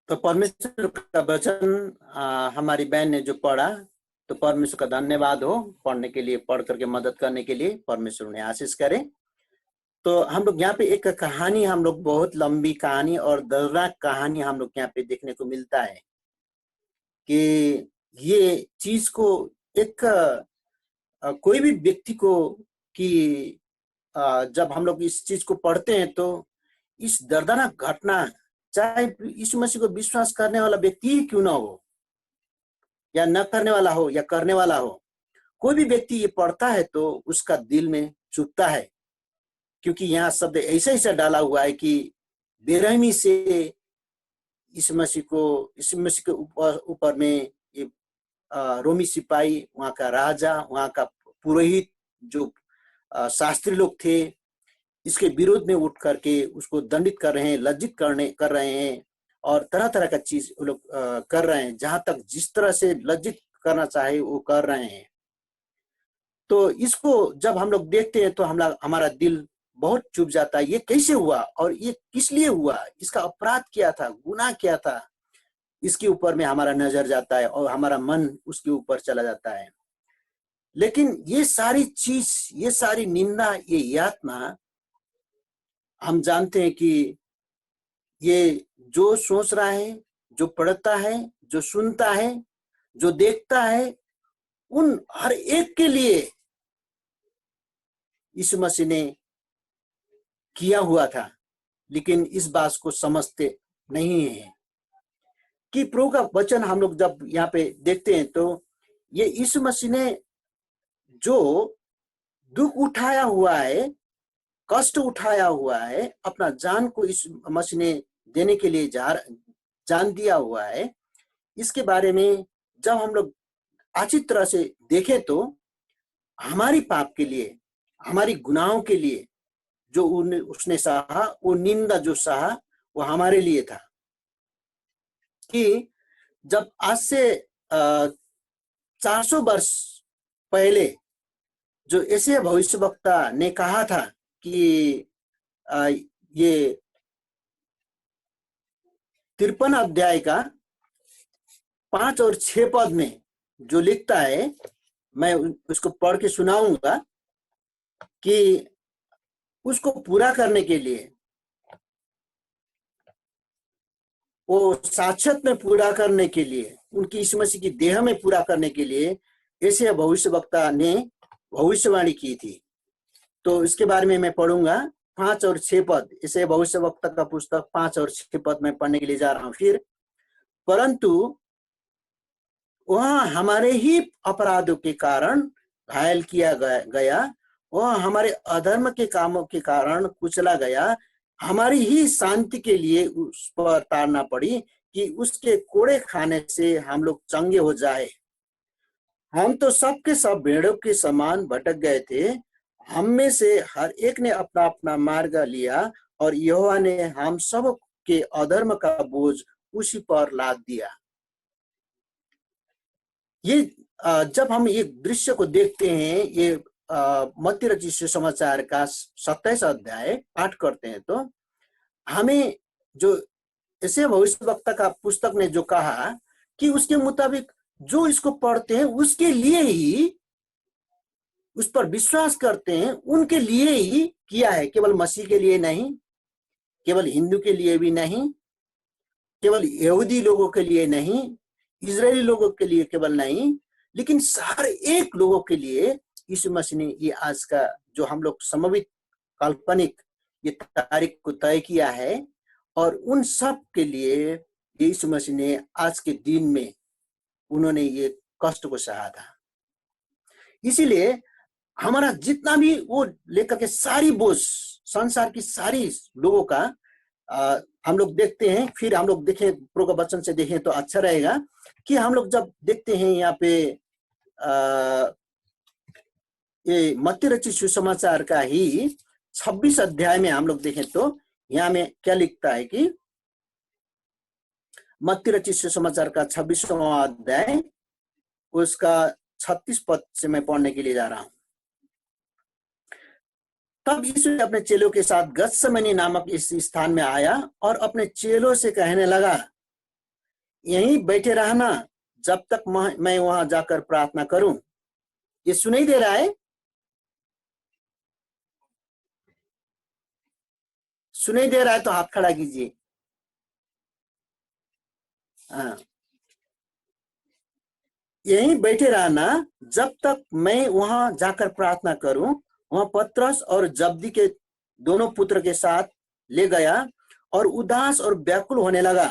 तो परमेश्वर का वचन हमारी बहन ने जो पढ़ा, तो परमेश्वर का धन्यवाद हो। पढ़ने के लिए, पढ़ करके मदद करने के लिए परमेश्वर उन्हें आशीष करे। तो हम लोग यहाँ पे एक कहानी, हम लोग बहुत लंबी कहानी और दर्दनाक कहानी हम लोग यहाँ पे देखने को मिलता है कि ये चीज को एक कोई भी व्यक्ति को कि जब हम लोग इस चीज को पढ़ते हैं तो इस दर्दनाक घटना, चाहे यीशु मसीह को विश्वास करने वाला व्यक्ति ही क्यों ना हो या न करने वाला हो या करने वाला हो, कोई भी व्यक्ति ये पढ़ता है तो उसका दिल में चुभता है, क्योंकि यहाँ शब्द ऐसा ऐसा डाला हुआ है कि बेरहमी से यीशु मसीह के ऊपर में ये रोमी सिपाही, वहाँ का राजा, वहाँ का पुरोहित, जो शास्त्री लोग थे, इसके विरोध में उठ करके उसको दंडित कर रहे हैं, लज्जित कर रहे हैं और तरह तरह का चीज वो लोग कर रहे हैं। जहां तक जिस तरह से लज्जित करना चाहे वो कर रहे हैं। तो इसको जब हम लोग देखते हैं तो हमारा दिल बहुत चुभ जाता है। ये कैसे हुआ और ये किस लिए हुआ, इसका अपराध क्या था, गुनाह क्या था, इसके ऊपर में हमारा नजर जाता है और हमारा मन उसके ऊपर चला जाता है। लेकिन ये सारी चीज, ये सारी निंदा, ये यातना, हम जानते हैं कि ये जो सोच रहा है, जो पढ़ता है, जो सुनता है, जो देखता है, उन हर एक के लिए यीशु मसीह ने किया हुआ था। लेकिन इस बात को समझते नहीं है कि प्रभु का वचन हम लोग जब यहाँ पे देखते हैं तो ये यीशु मसीह ने जो दुख उठाया हुआ है, कष्ट उठाया हुआ है, अपना जान को इस मसीह ने देने के लिए जान दिया हुआ है, इसके बारे में जब हम लोग अच्छी तरह से देखें तो हमारी पाप के लिए, हमारी गुनाहों के लिए जो उसने सहा, वो निंदा जो सहा वो हमारे लिए था। कि जब आज से 400 वर्ष पहले जो ऐसे भविष्यवक्ता ने कहा था कि ये 53 अध्याय का 5 और 6 पद में जो लिखता है, मैं उसको पढ़ के सुनाऊंगा कि उसको पूरा करने के लिए, वो साक्षात में पूरा करने के लिए, उनकी यीशु मसीह की देह में पूरा करने के लिए ऐसे भविष्यवक्ता ने भविष्यवाणी की थी। तो इसके बारे में मैं पढ़ूंगा 5 और 6 पद। इसे भविष्यवक्ता का पुस्तक 5 और 6 पद में पढ़ने के लिए जा रहा हूं। फिर, परंतु वह हमारे ही अपराधों के कारण घायल किया गया, वह हमारे अधर्म के कामों के कारण कुचला गया, हमारी ही शांति के लिए उस पर ताड़ना पड़ी कि उसके कोड़े खाने से हम लोग चंगे हो जाए। हम तो सबके सब भेड़ों के समान भटक गए थे, हम में से हर एक ने अपना अपना मार्ग लिया और यहोवा ने हम सब के अधर्म का बोझ उसी पर लाद दिया। ये जब हम ये दृश्य को देखते हैं, ये मत्ती रचित सुसमाचार का 27 अध्याय पाठ करते हैं तो हमें जो ऐसे भविष्यवक्ता का पुस्तक ने जो कहा कि उसके मुताबिक जो इसको पढ़ते हैं उसके लिए ही, उस पर विश्वास करते हैं उनके लिए ही किया है। केवल मसीह के लिए नहीं, केवल हिंदू के लिए भी नहीं, केवल यहूदी लोगों के लिए नहीं, इजरायली लोगों के लिए केवल नहीं, लेकिन सारे एक लोगों के लिए यीशु मसीह ने ये आज का जो हम लोग समवित काल्पनिक ये तारीख को तय किया है और उन सब के लिए यीशु मसीह ने आज के दिन में उन्होंने ये कष्ट को सहा था। इसीलिए हमारा जितना भी वो लेकर के सारी बोझ संसार की सारी लोगों का हम लोग देखते हैं। फिर हम लोग देखें, प्रभु का वचन से देखें तो अच्छा रहेगा कि हम लोग जब देखते हैं यहाँ पे ये मत्ती रचित सुसमाचार का ही 26 अध्याय में हम लोग देखें तो यहाँ में क्या लिखता है कि मत्ती रचित सुसमाचार का 26वां अध्याय उसका 36 पद से मैं पढ़ने के लिए जा रहा हूं। तब यीशु अपने चेलों के साथ गत्समनी नामक इस स्थान में आया और अपने चेलों से कहने लगा, यहीं बैठे रहना जब तक मैं वहां जाकर प्रार्थना करूं। ये सुनाई दे रहा है? सुनाई दे रहा है तो हाथ खड़ा कीजिए। हाँ, यहीं बैठे रहना जब तक मैं वहां जाकर प्रार्थना करूं। वहां पतरस और जब्दी के दोनों पुत्र के साथ ले गया और उदास और व्याकुल होने लगा।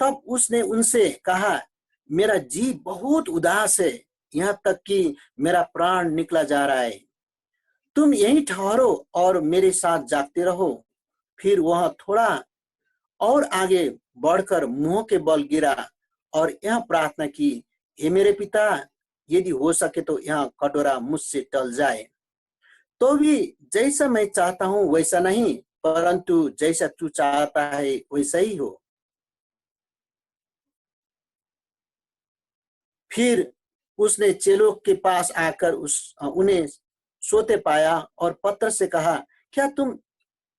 तब उसने उनसे कहा, मेरा जी बहुत उदास है, यहाँ तक कि मेरा प्राण निकला जा रहा है। तुम यहीं ठहरो और मेरे साथ जागते रहो। फिर वह थोड़ा और आगे बढ़कर मुंह के बल गिरा और यह प्रार्थना की, हे मेरे पिता, यदि हो सके तो यह कटोरा मुझसे टल जाए, तो भी जैसा मैं चाहता हूं वैसा नहीं, परंतु जैसा तू चाहता है वैसा ही हो। फिर उसने चेलों के पास आकर उन्हें सोते पाया और पत्र से कहा, क्या तुम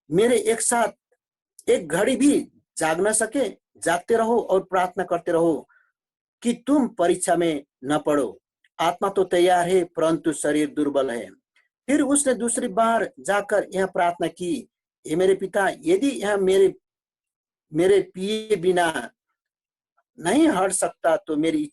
मेरे एक साथ एक घड़ी भी जाग न सके? जागते रहो और प्रार्थना करते रहो कि तुम परीक्षा में न पड़ो। आत्मा तो तैयार है परंतु शरीर दुर्बल है। फिर उसने दूसरी बार जाकर यह प्रार्थना की, हे मेरे पिता, यदि यह मेरे पिए बिना नहीं हट सकता तो मेरी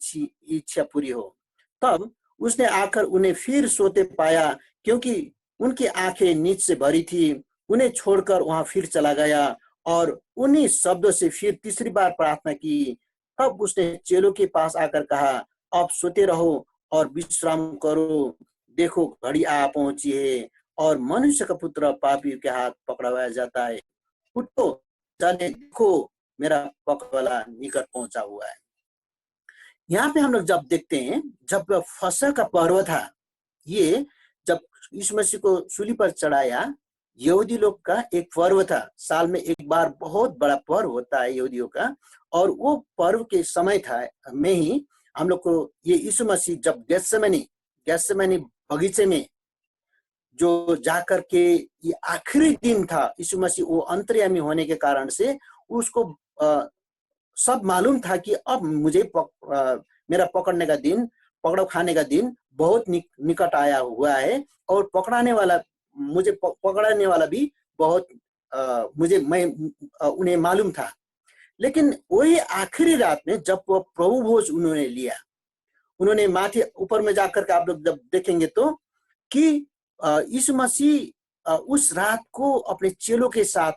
इच्छा पूरी हो। तब उसने आकर उन्हें फिर सोते पाया, क्योंकि उनकी आंखें नींद से भरी थी। उन्हें छोड़कर वहां फिर चला गया और उन्हीं शब्दों से फिर तीसरी बार प्रार्थना की। तब उसने चेलों के पास आकर कहा, अब सोते रहो और विश्राम करो। देखो, घड़ी आ पहुंची है और मनुष्य का पुत्र पापी के हाथ पकड़वाया जाता है। उठो, चले, देखो, मेरा पकड़वाला निकट पहुंचा हुआ है। यहाँ पे हम लोग जब देखते हैं, जब फसह का पर्व था, ये जब यीशु मसीह को सूली पर चढ़ाया, यहूदी लोग का एक पर्व था। साल में एक बार बहुत बड़ा पर्व होता है यहूदियों का, और वो पर्व के समय था में ही हम लोग को ये यीशु मसीह जब गेत्सेमनी बगीचे में जो जाकर के ये आखिरी दिन था, यीशु मसीह वो अंतर्यामी होने के कारण से उसको सब मालूम था कि अब मुझे मेरा पकड़ने का दिन, पकड़ो खाने का दिन बहुत निकट आया हुआ है, और मुझे पकड़ने वाला भी बहुत उन्हें मालूम था। लेकिन वही आखिरी रात में जब वो प्रभु भोज उन्होंने लिया, उन्होंने माथे ऊपर में जाकर के आप लोग जब देखेंगे तो कि यीशु मसीह उस रात को अपने चेलों के साथ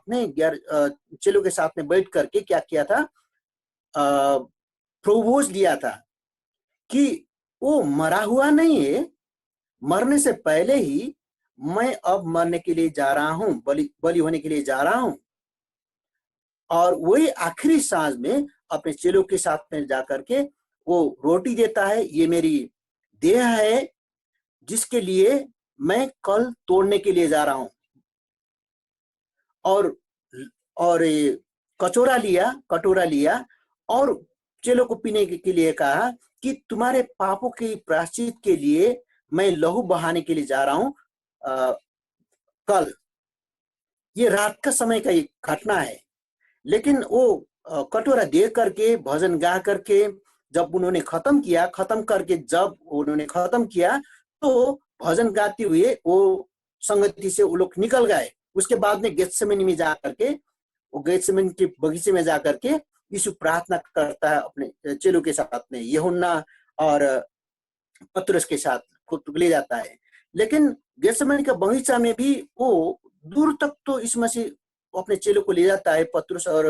में बैठ करके क्या किया था, प्रभु भोज लिया था कि वो मरा हुआ नहीं है, मरने से पहले ही मैं अब मरने के लिए जा रहा हूं, बलि होने के लिए जा रहा हूं। और वही आखिरी सांझ में अपने चेलों के साथ में जाकर के वो रोटी देता है, ये मेरी देह है जिसके लिए मैं कल तोड़ने के लिए जा रहा हूं। और कटोरा लिया और चेलों को पीने के लिए कहा कि तुम्हारे पापों के प्रायश्चित के लिए मैं लहू बहाने के लिए जा रहा हूं कल। ये रात का समय का एक घटना है। लेकिन वो कटोरा दे करके, भजन गा करके जब उन्होंने खत्म किया तो भजन गाते हुए वो संगति से वो लोग निकल गए। उसके बाद में गेत्सेमनी में जाकर के, वो गेत्सेमनी के बगीचे में जाकर के यीशु प्रार्थना करता है अपने चेलों के साथ में, यूहन्ना और पतरस के साथ खुद ले जाता है। लेकिन गेत्सेमनी का बगीचा में भी वो दूर तक तो यीशु मसीह अपने चेलों को ले जाता है, पतरस और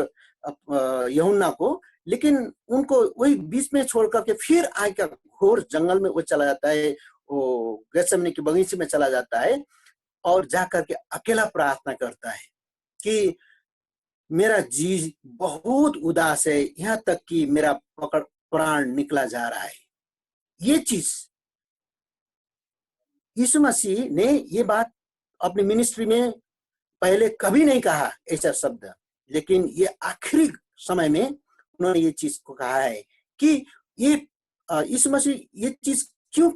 यूहन्ना को, लेकिन उनको वही बीच में छोड़ करके फिर आकर घोर जंगल में वो चला जाता है, वो गेत्सेमनी के बगीचे में चला जाता है और जाकर के अकेला प्रार्थना करता है कि मेरा जी बहुत उदास है, यहाँ तक कि मेरा प्राण निकला जा रहा है। ये चीज यीशु मसीह ने ये बात अपनी मिनिस्ट्री में पहले कभी नहीं कहा ऐसा शब्द, लेकिन ये आखिरी समय में उन्होंने ये चीज को कहा है कि ये यीशु मसीह ये चीज क्यों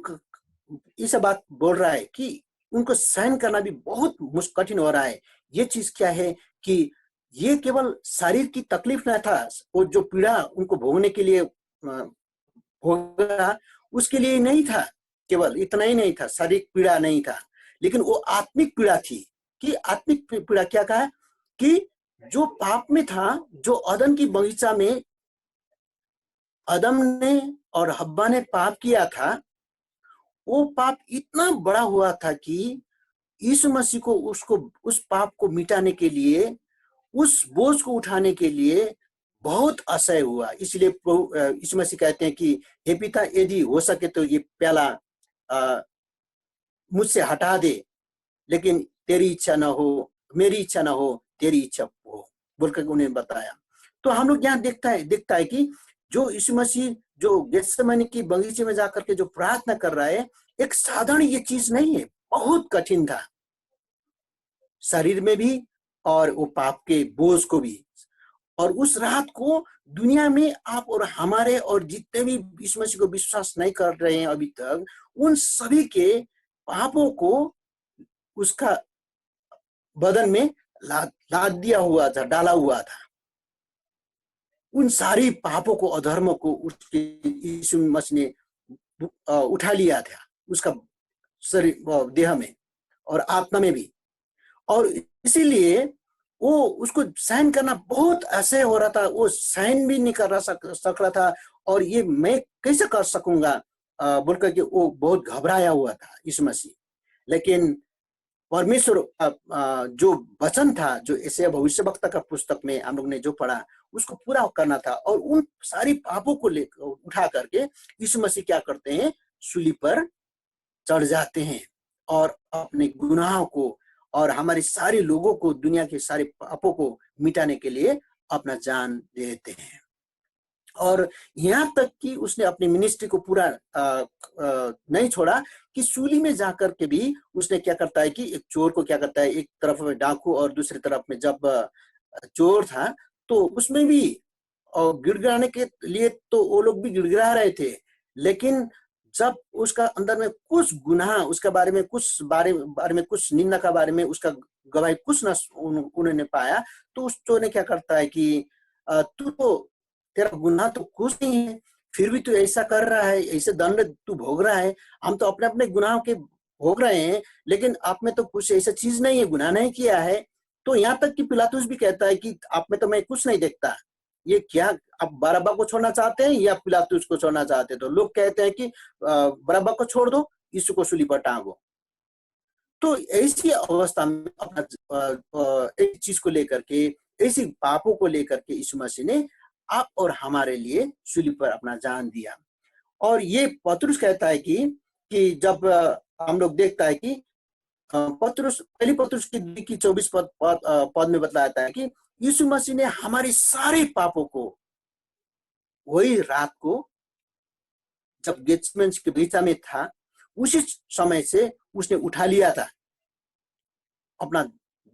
ये सब बात बोल रहा है कि उनको सहन करना भी बहुत कठिन हो रहा है। ये चीज क्या है कि ये केवल शरीर की तकलीफ न था, वो जो पीड़ा उनको भोगने के लिए होगा उसके लिए नहीं था, केवल इतना ही नहीं था, शारीरिक पीड़ा नहीं था, लेकिन वो आत्मिक पीड़ा थी। कि आत्मिक पीड़ा क्या कहा कि जो पाप में था, जो अदन की बगीचा में आदम ने और हव्वा ने पाप किया था, वो पाप इतना बड़ा हुआ था कि यीशु मसीह को उस पाप को मिटाने के लिए, उस बोझ को उठाने के लिए बहुत असह्य हुआ। इसलिए यीशु मसीह कहते हैं कि हे पिता, यदि हो सके तो ये प्याला मुझसे हटा दे, लेकिन तेरी इच्छा ना हो, मेरी इच्छा ना हो, तेरी इच्छा हो, बोलकर उन्हें बताया। तो हम लोग यहाँ दिखता है कि जो यीशु मसीह जो गेत्सेमनी की बगीचे में जाकर के जो प्रार्थना कर रहा है, एक साधारण ये चीज नहीं है, बहुत कठिन था, शरीर में भी और वो पाप के बोझ को भी। और उस रात को दुनिया में आप और हमारे और जितने भी यीशु मसीह को विश्वास नहीं कर रहे हैं अभी तक, उन सभी के पापों को उसका बदन में लाद दिया हुआ था, डाला हुआ था। उन सारी पापों को, अधर्मों को उसके यीशु मसीह ने उठा लिया था, उसका शरीर, देह में और आत्मा में भी। और इसीलिए वो उसको सहन करना बहुत असह्य हो रहा था, वो सहन भी नहीं कर सक रहा था। और ये मैं कैसे कर सकूंगा बोलकर के वो बहुत घबराया हुआ था यीशु मसीह। लेकिन परमेश्वर जो वचन था, जो यशायाह भविष्यवक्ता का पुस्तक में हम लोग ने जो पढ़ा, उसको पूरा करना था। और उन सारी पापों को लेकर उठा करके यीशु मसीह क्या करते हैं, सूली पर चढ़ जाते हैं और अपने गुनाहों को और हमारे सारे लोगों को, दुनिया के सारे पापों को मिटाने के लिए अपना जान देते हैं। और यहाँ तक कि उसने अपनी मिनिस्ट्री को पूरा नहीं छोड़ा कि सूली में जाकर के भी उसने क्या करता है कि एक चोर को क्या करता है, एक तरफ में डाकू और दूसरी तरफ में जब चोर था, तो उसमें भी गिड़गिड़ाने के लिए तो वो लोग भी गिड़गिड़ा रहे थे। लेकिन जब उसका अंदर में कुछ गुनाह, उसके बारे में कुछ निंदा का बारे में उसका गवाही कुछ न उन्होंने पाया, तो उस चोर ने क्या करता है कि तू तो, तेरा गुनाह तो कुछ नहीं है, फिर भी तू ऐसा कर रहा है, ऐसे दंड तू भोग रहा है। हम तो अपने अपने गुनाहों के भोग रहे हैं, लेकिन आप में तो कुछ ऐसा चीज नहीं है, गुनाह नहीं किया है। तो यहाँ तक कि पिलातुस भी कहता है कि आप में तो मैं कुछ नहीं देखता। ये क्या आप बरअब्बा को छोड़ना चाहते हैं या पिलातुस को छोड़ना चाहते हैं? तो लोग कहते हैं कि बरअब्बा को छोड़ दो, यीशु को सूली पर टांगो। तो ऐसी अवस्था में अपना एक चीज को लेकर के, ऐसी पापों को लेकर के यीशु मसीह ने आप और हमारे लिए सूली पर अपना जान दिया। और ये पतरस कहता है कि जब हम लोग देखता है कि पतरस, पहली पतरस की 24 पद में बताता है कि यीशु मसीह ने हमारे सारे पापों को वही रात को जब गेत्सेमनी के बगीचा में था, उसी समय से उसने उठा लिया था, अपना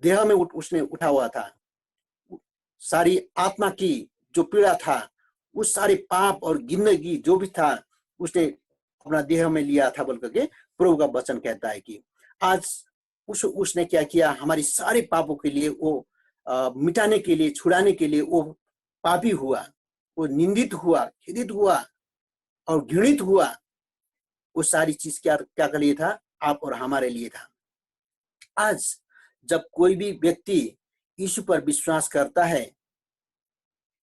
देह में उसने उठा हुआ था। सारी आत्मा की जो पीड़ा था, उस सारे पाप और गिरगी जो भी था, उसने अपना देह में लिया था बोल करके प्रभु का वचन कहता है कि आज उसने क्या किया, हमारी सारे पापों के लिए वो मिटाने के लिए, छुड़ाने के लिए वो पापी हुआ, वो निंदित हुआ, खिदित हुआ और घृणित हुआ। वो सारी चीज क्या के लिए था, आप और हमारे लिए था। आज जब कोई भी व्यक्ति यीशु पर विश्वास करता है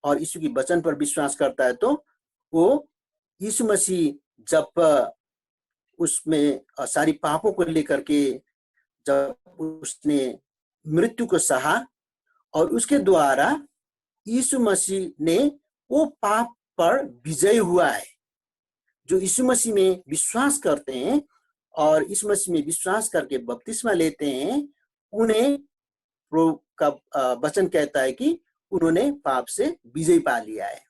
और यीशु की वचन पर विश्वास करता है, तो वो यीशु मसीह जब उसमें सारी पापों को लेकर के जब उसने मृत्यु को सहा और उसके द्वारा यीशु मसीह ने वो पाप पर विजय हुआ है। जो यीशु मसीह में विश्वास करते हैं और यीशु मसीह में विश्वास करके बपतिस्मा लेते हैं, उन्हें प्रभु का वचन कहता है कि उन्होंने पाप से विजय पा लिया है।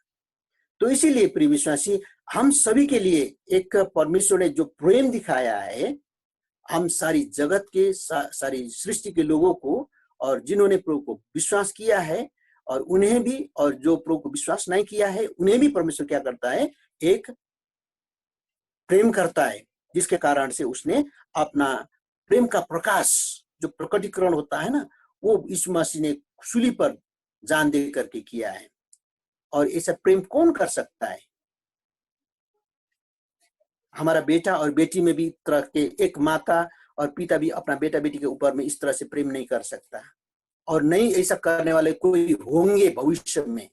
तो इसीलिए प्रिय विश्वासी, हम सभी के लिए एक परमेश्वर ने जो प्रेम दिखाया है, हम सारी जगत के सारी सृष्टि के लोगों को, और जिन्होंने प्रभु को विश्वास किया है और उन्हें भी, और जो प्रभु को विश्वास नहीं किया है उन्हें भी परमेश्वर क्या करता है, एक प्रेम करता है, जिसके कारण से उसने अपना प्रेम का प्रकाश, जो प्रकटीकरण होता है ना, वो यीशु मसीह ने सूली पर जान दे करके किया है। और ऐसा प्रेम कौन कर सकता है? हमारा बेटा और बेटी में भी तरह के, एक माता और पिता भी अपना बेटा बेटी के ऊपर में इस तरह से प्रेम नहीं कर सकता, और नहीं ऐसा करने वाले कोई होंगे भविष्य में।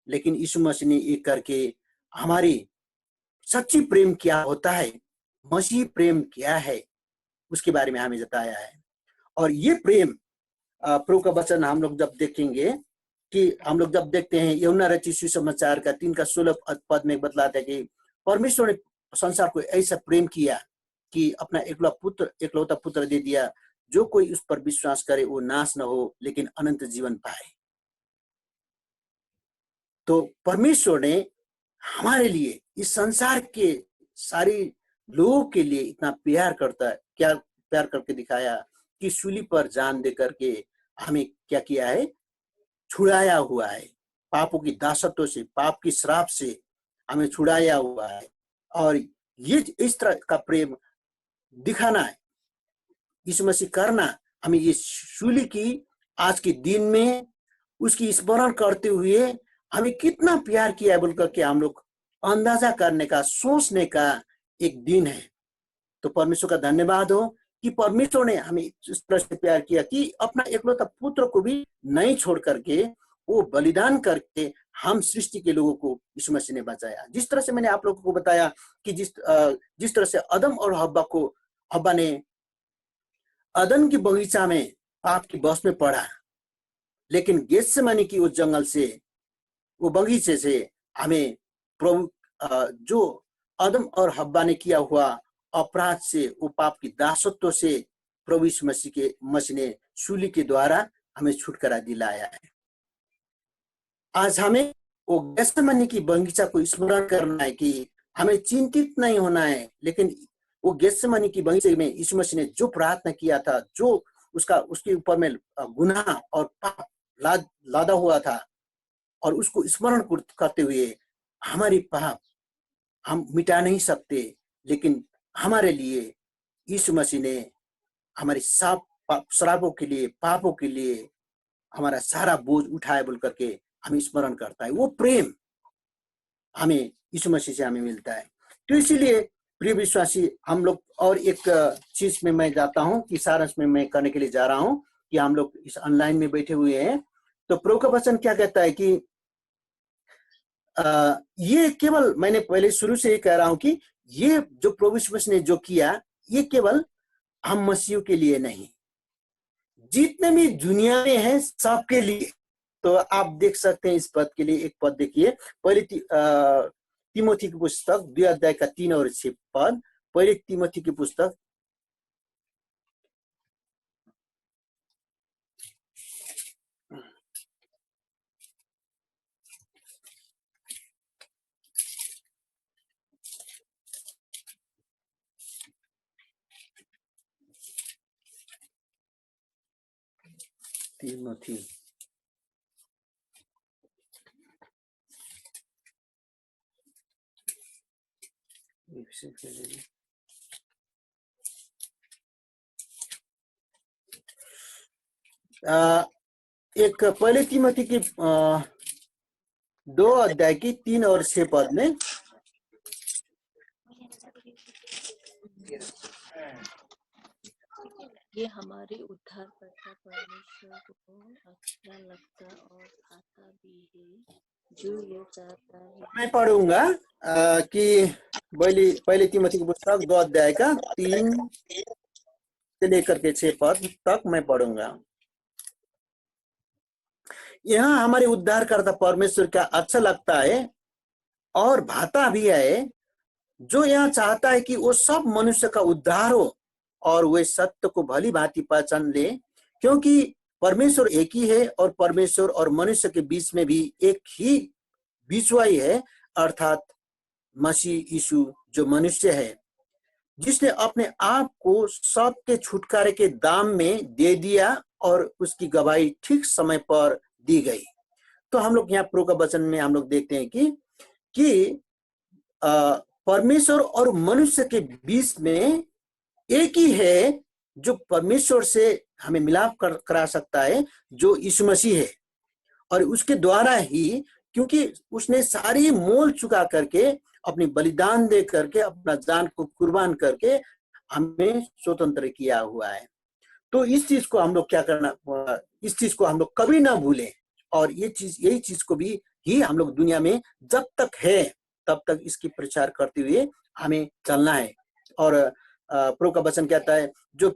लेकिन यीशु मसीह ने एक करके हमारी सच्ची प्रेम क्या होता है, मसीह प्रेम क्या है, उसके बारे में हमें बताया है। और ये प्रेम प्रभु का वचन हम लोग जब देखेंगे कि हम लोग जब देखते हैं यूहन्ना रचित सुसमाचार का 3 का 16 पद में बतलाता है कि परमेश्वर ने संसार को ऐसा प्रेम किया कि अपना एकलौता पुत्र दे दिया, जो कोई उस पर विश्वास करे वो नाश न हो लेकिन अनंत जीवन पाए। तो परमेश्वर ने हमारे लिए इस संसार के सारे लोगों के लिए इतना प्यार करता है, क्या प्यार करके दिखाया कि सूली पर जान दे करके हमें क्या किया है, छुड़ाया हुआ है। पापों की दासत्व से, पाप की श्राप से हमें छुड़ाया हुआ है। और ये इस तरह का प्रेम दिखाना है, यीशु मसीह करना, हमें ये सूली की आज के दिन में उसकी स्मरण करते हुए हमें कितना प्यार किया है बोलकर के हम लोग अंदाजा करने का, सोचने का एक दिन है। तो परमेश्वर का धन्यवाद हो कि परमेश्वर ने हमें इस तरह से प्यार किया कि अपना एकलौता पुत्र को भी नहीं छोड़ करके वो बलिदान करके हम सृष्टि के लोगों को यीशु मसीह ने बचाया। जिस तरह से मैंने आप लोगों को बताया कि जिस तरह से आदम और हव्वा ने अदन की बगीचा में पाप की बस में पड़ा, लेकिन गेत्सेमनी की उस जंगल से, वो बगीचे से हमें प्रभु जो आदम और हव्वा ने किया हुआ अपराध से, वो पाप की दासत्व से प्रभु यीशु मसीह ने सूली के द्वारा हमें छुटकारा दिलाया है। आज हमें वो गेत्सेमनी की बगीचा को स्मरण करना है कि हमें चिंतित नहीं होना है, लेकिन वो गेत्सेमनी की बगीचे में यीशु मसीह ने जो प्रार्थना किया था, जो उसके ऊपर में गुनाह और पाप लादा हुआ था, और उसको स्मरण करते हुए हमारी पाप हम मिटा नहीं सकते, लेकिन हमारे लिए यीशु मसीह ने हमारी श्रापों के लिए, पापों के लिए हमारा सारा बोझ उठाया बोल करके हमें स्मरण करता है। वो प्रेम हमें यीशु मसीह से हमें मिलता है। तो इसीलिए प्रिय विश्वासी, हम लोग और एक चीज में मैं जाता हूं कि सारांश में मैं करने के लिए जा रहा हूं कि हम लोग इस ऑनलाइन में बैठे हुए हैं। तो प्रभु का वचन क्या कहता है कि ये केवल, मैंने पहले शुरू से ही कह रहा हूं कि ये जो प्रभु यीशु मसीह ने जो किया, ये केवल हम मसीहियों के लिए नहीं, जितने भी दुनिया में हैं सबके लिए। तो आप देख सकते हैं इस पद के लिए, एक पद देखिए, पहले तिमोथी की पुस्तक 2 अध्याय का 3 और 6 पद। पहले तिमोथी की पुस्तक तिमोथी एक पहले तिमोथी की 2 अध्याय की 3 और 6 पद में ये हमारे उद्धारकर्ता परमेश्वर को अच्छा लगता और खाता भी है, जो ये चाहता है। मैं पढ़ूंगा कि पहले तिमोथी की पुस्तक 2 अध्याय का 3 से लेकर के 6 पद तक मैं पढ़ूंगा। यहाँ हमारे उद्धारकर्ता परमेश्वर का अच्छा लगता है और भाता भी है, जो यहाँ चाहता है कि वो सब मनुष्य का उद्धार हो और वे सत्य को भली भांति पहचान ले, क्योंकि परमेश्वर एक ही है और परमेश्वर और मनुष्य के बीच में भी एक ही बीचवाई है, अर्थात मसीह यीशु जो मनुष्य है, जिसने अपने आप को सबके छुटकारे के दाम में दे दिया और उसकी गवाही ठीक समय पर दी गई। तो हम लोग यहाँ प्रभु का वचन में हम लोग देखते हैं कि परमेश्वर और मनुष्य के बीच में एक ही है जो परमेश्वर से हमें मिलाप करा सकता है, जो यीशु मसीह है। और उसके द्वारा ही, क्योंकि उसने सारी मोल चुका करके, अपनी बलिदान दे करके, अपना जान को कुर्बान करके हमें स्वतंत्र किया हुआ है। तो इस चीज को हम लोग क्या करना, इस चीज को हम लोग कभी ना भूलें, और यही चीज को भी ही हम लोग दुनिया में जब तक है तब तक इसकी प्रचार करते हुए हमें चलना है। और प्रभु का वचन कहता है, जो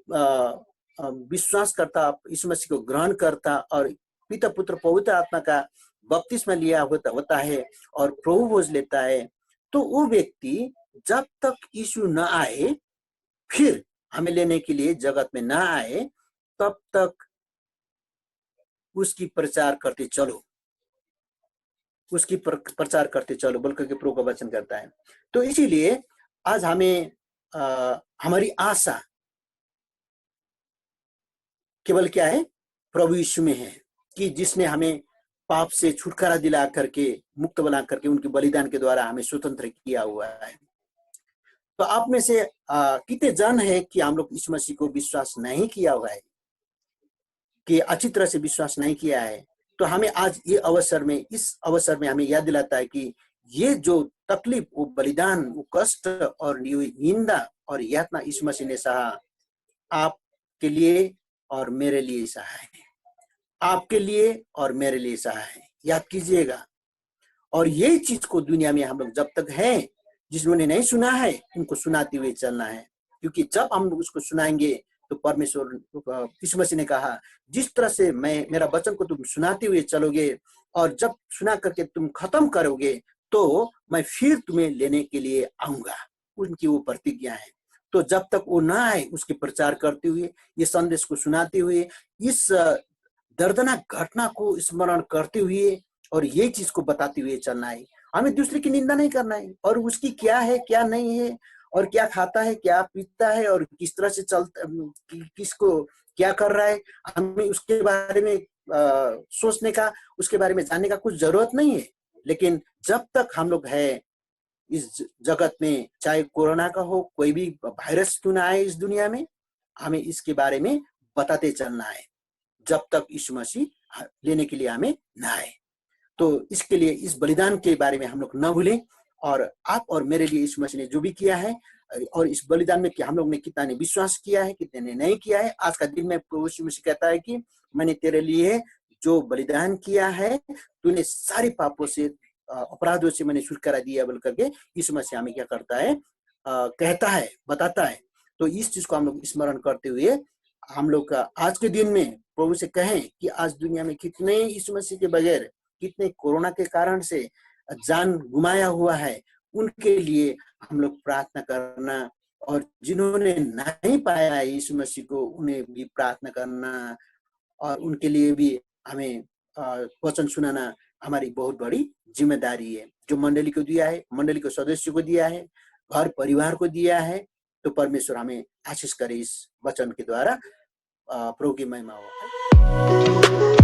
विश्वास करता, यीशु मसीह को ग्रहण करता और पिता पुत्र पवित्र आत्मा का बपतिस्मा लिया होता है और प्रभु भोज लेता है, तो वो व्यक्ति जब तक यीशु न आए, फिर हमें लेने के लिए जगत में न आए, तब तक उसकी प्रचार करते चलो, उसकी प्रचार करते चलो बोलकर के प्रभु का वचन करता है। तो इसीलिए आज हमें हमारी आशा केवल क्या है? प्रभु यीशु में है, कि जिसने हमें पाप से छुटकारा दिला करके, मुक्त बना करके उनके बलिदान के द्वारा हमें स्वतंत्र किया हुआ है। तो आप में से कितने जन है कि हम लोग यीशु मसीह को विश्वास नहीं किया हुआ है, कि अच्छी तरह से विश्वास नहीं किया है? तो हमें आज इस अवसर में हमें याद दिलाता है कि ये जो तकलीफ, वो बलिदान, वो कष्ट और निंदा और यातना यीशु मसीह ने सहा, आपके लिए और मेरे लिए सहा है, आपके लिए और मेरे लिए सहा है। याद कीजिएगा। और यही चीज को दुनिया में हम लोग जब तक हैं, जिन्होंने नहीं सुना है उनको सुनाते हुए चलना है, क्योंकि जब हम लोग उसको सुनाएंगे तो परमेश्वर यीशु मसीह ने कहा, जिस तरह से मेरा वचन को तुम सुनाते हुए चलोगे और जब सुना करके तुम खत्म करोगे तो मैं फिर तुम्हें लेने के लिए आऊंगा। उनकी वो प्रतिज्ञा है। तो जब तक वो ना आए, उसके प्रचार करते हुए, ये संदेश को सुनाते हुए, इस दर्दनाक घटना को स्मरण करते हुए और ये चीज को बताते हुए चलना है। हमें दूसरे की निंदा नहीं करना है, और उसकी क्या है क्या नहीं है, और क्या खाता है क्या पीता है, और किस तरह से चलता, किसको क्या कर रहा है, हमें उसके बारे में सोचने का, उसके बारे में जानने का कुछ जरूरत नहीं है। लेकिन जब तक हम लोग है इस जगत में, चाहे कोरोना का हो, कोई भी वायरस क्यों ना आए इस दुनिया में, हमें इसके बारे में बताते चलना है, जब तक यीशु मसीह लेने के लिए हमें ना आए। तो इसके लिए इस बलिदान के बारे में हम लोग न भूलें, और आप और मेरे लिए यीशु मसीह ने जो भी किया है, और इस बलिदान में कि हम लोग ने कितना ने विश्वास किया है, कितने ने नहीं किया है। आज का दिन में प्रभु यीशु मसीह कहता है कि मैंने तेरे लिए जो बलिदान किया है, तूने सारे पापों से, अपराधों से मैंने छुटकारा दिया बोल करके यीशु मसीह हमें क्या करता है, कहता है, बताता है। तो इस चीज को हम लोग स्मरण करते हुए हम लोग आज के दिन में प्रभु से कहें कि आज दुनिया में कितने यीशु मसीह के बगैर, कितने कोरोना के कारण से जान गुमाया हुआ है, उनके लिए हम लोग प्रार्थना करना, और जिन्होंने नहीं पाया है यीशु मसीह को, उन्हें भी प्रार्थना करना, और उनके लिए भी हमें वचन सुनाना हमारी बहुत बड़ी जिम्मेदारी है। जो मंडली को दिया है, मंडली के सदस्यों को दिया है, घर परिवार को दिया है, तो परमेश्वर हमें आशीष करे इस वचन के द्वारा। प्रभु की महिमा हो।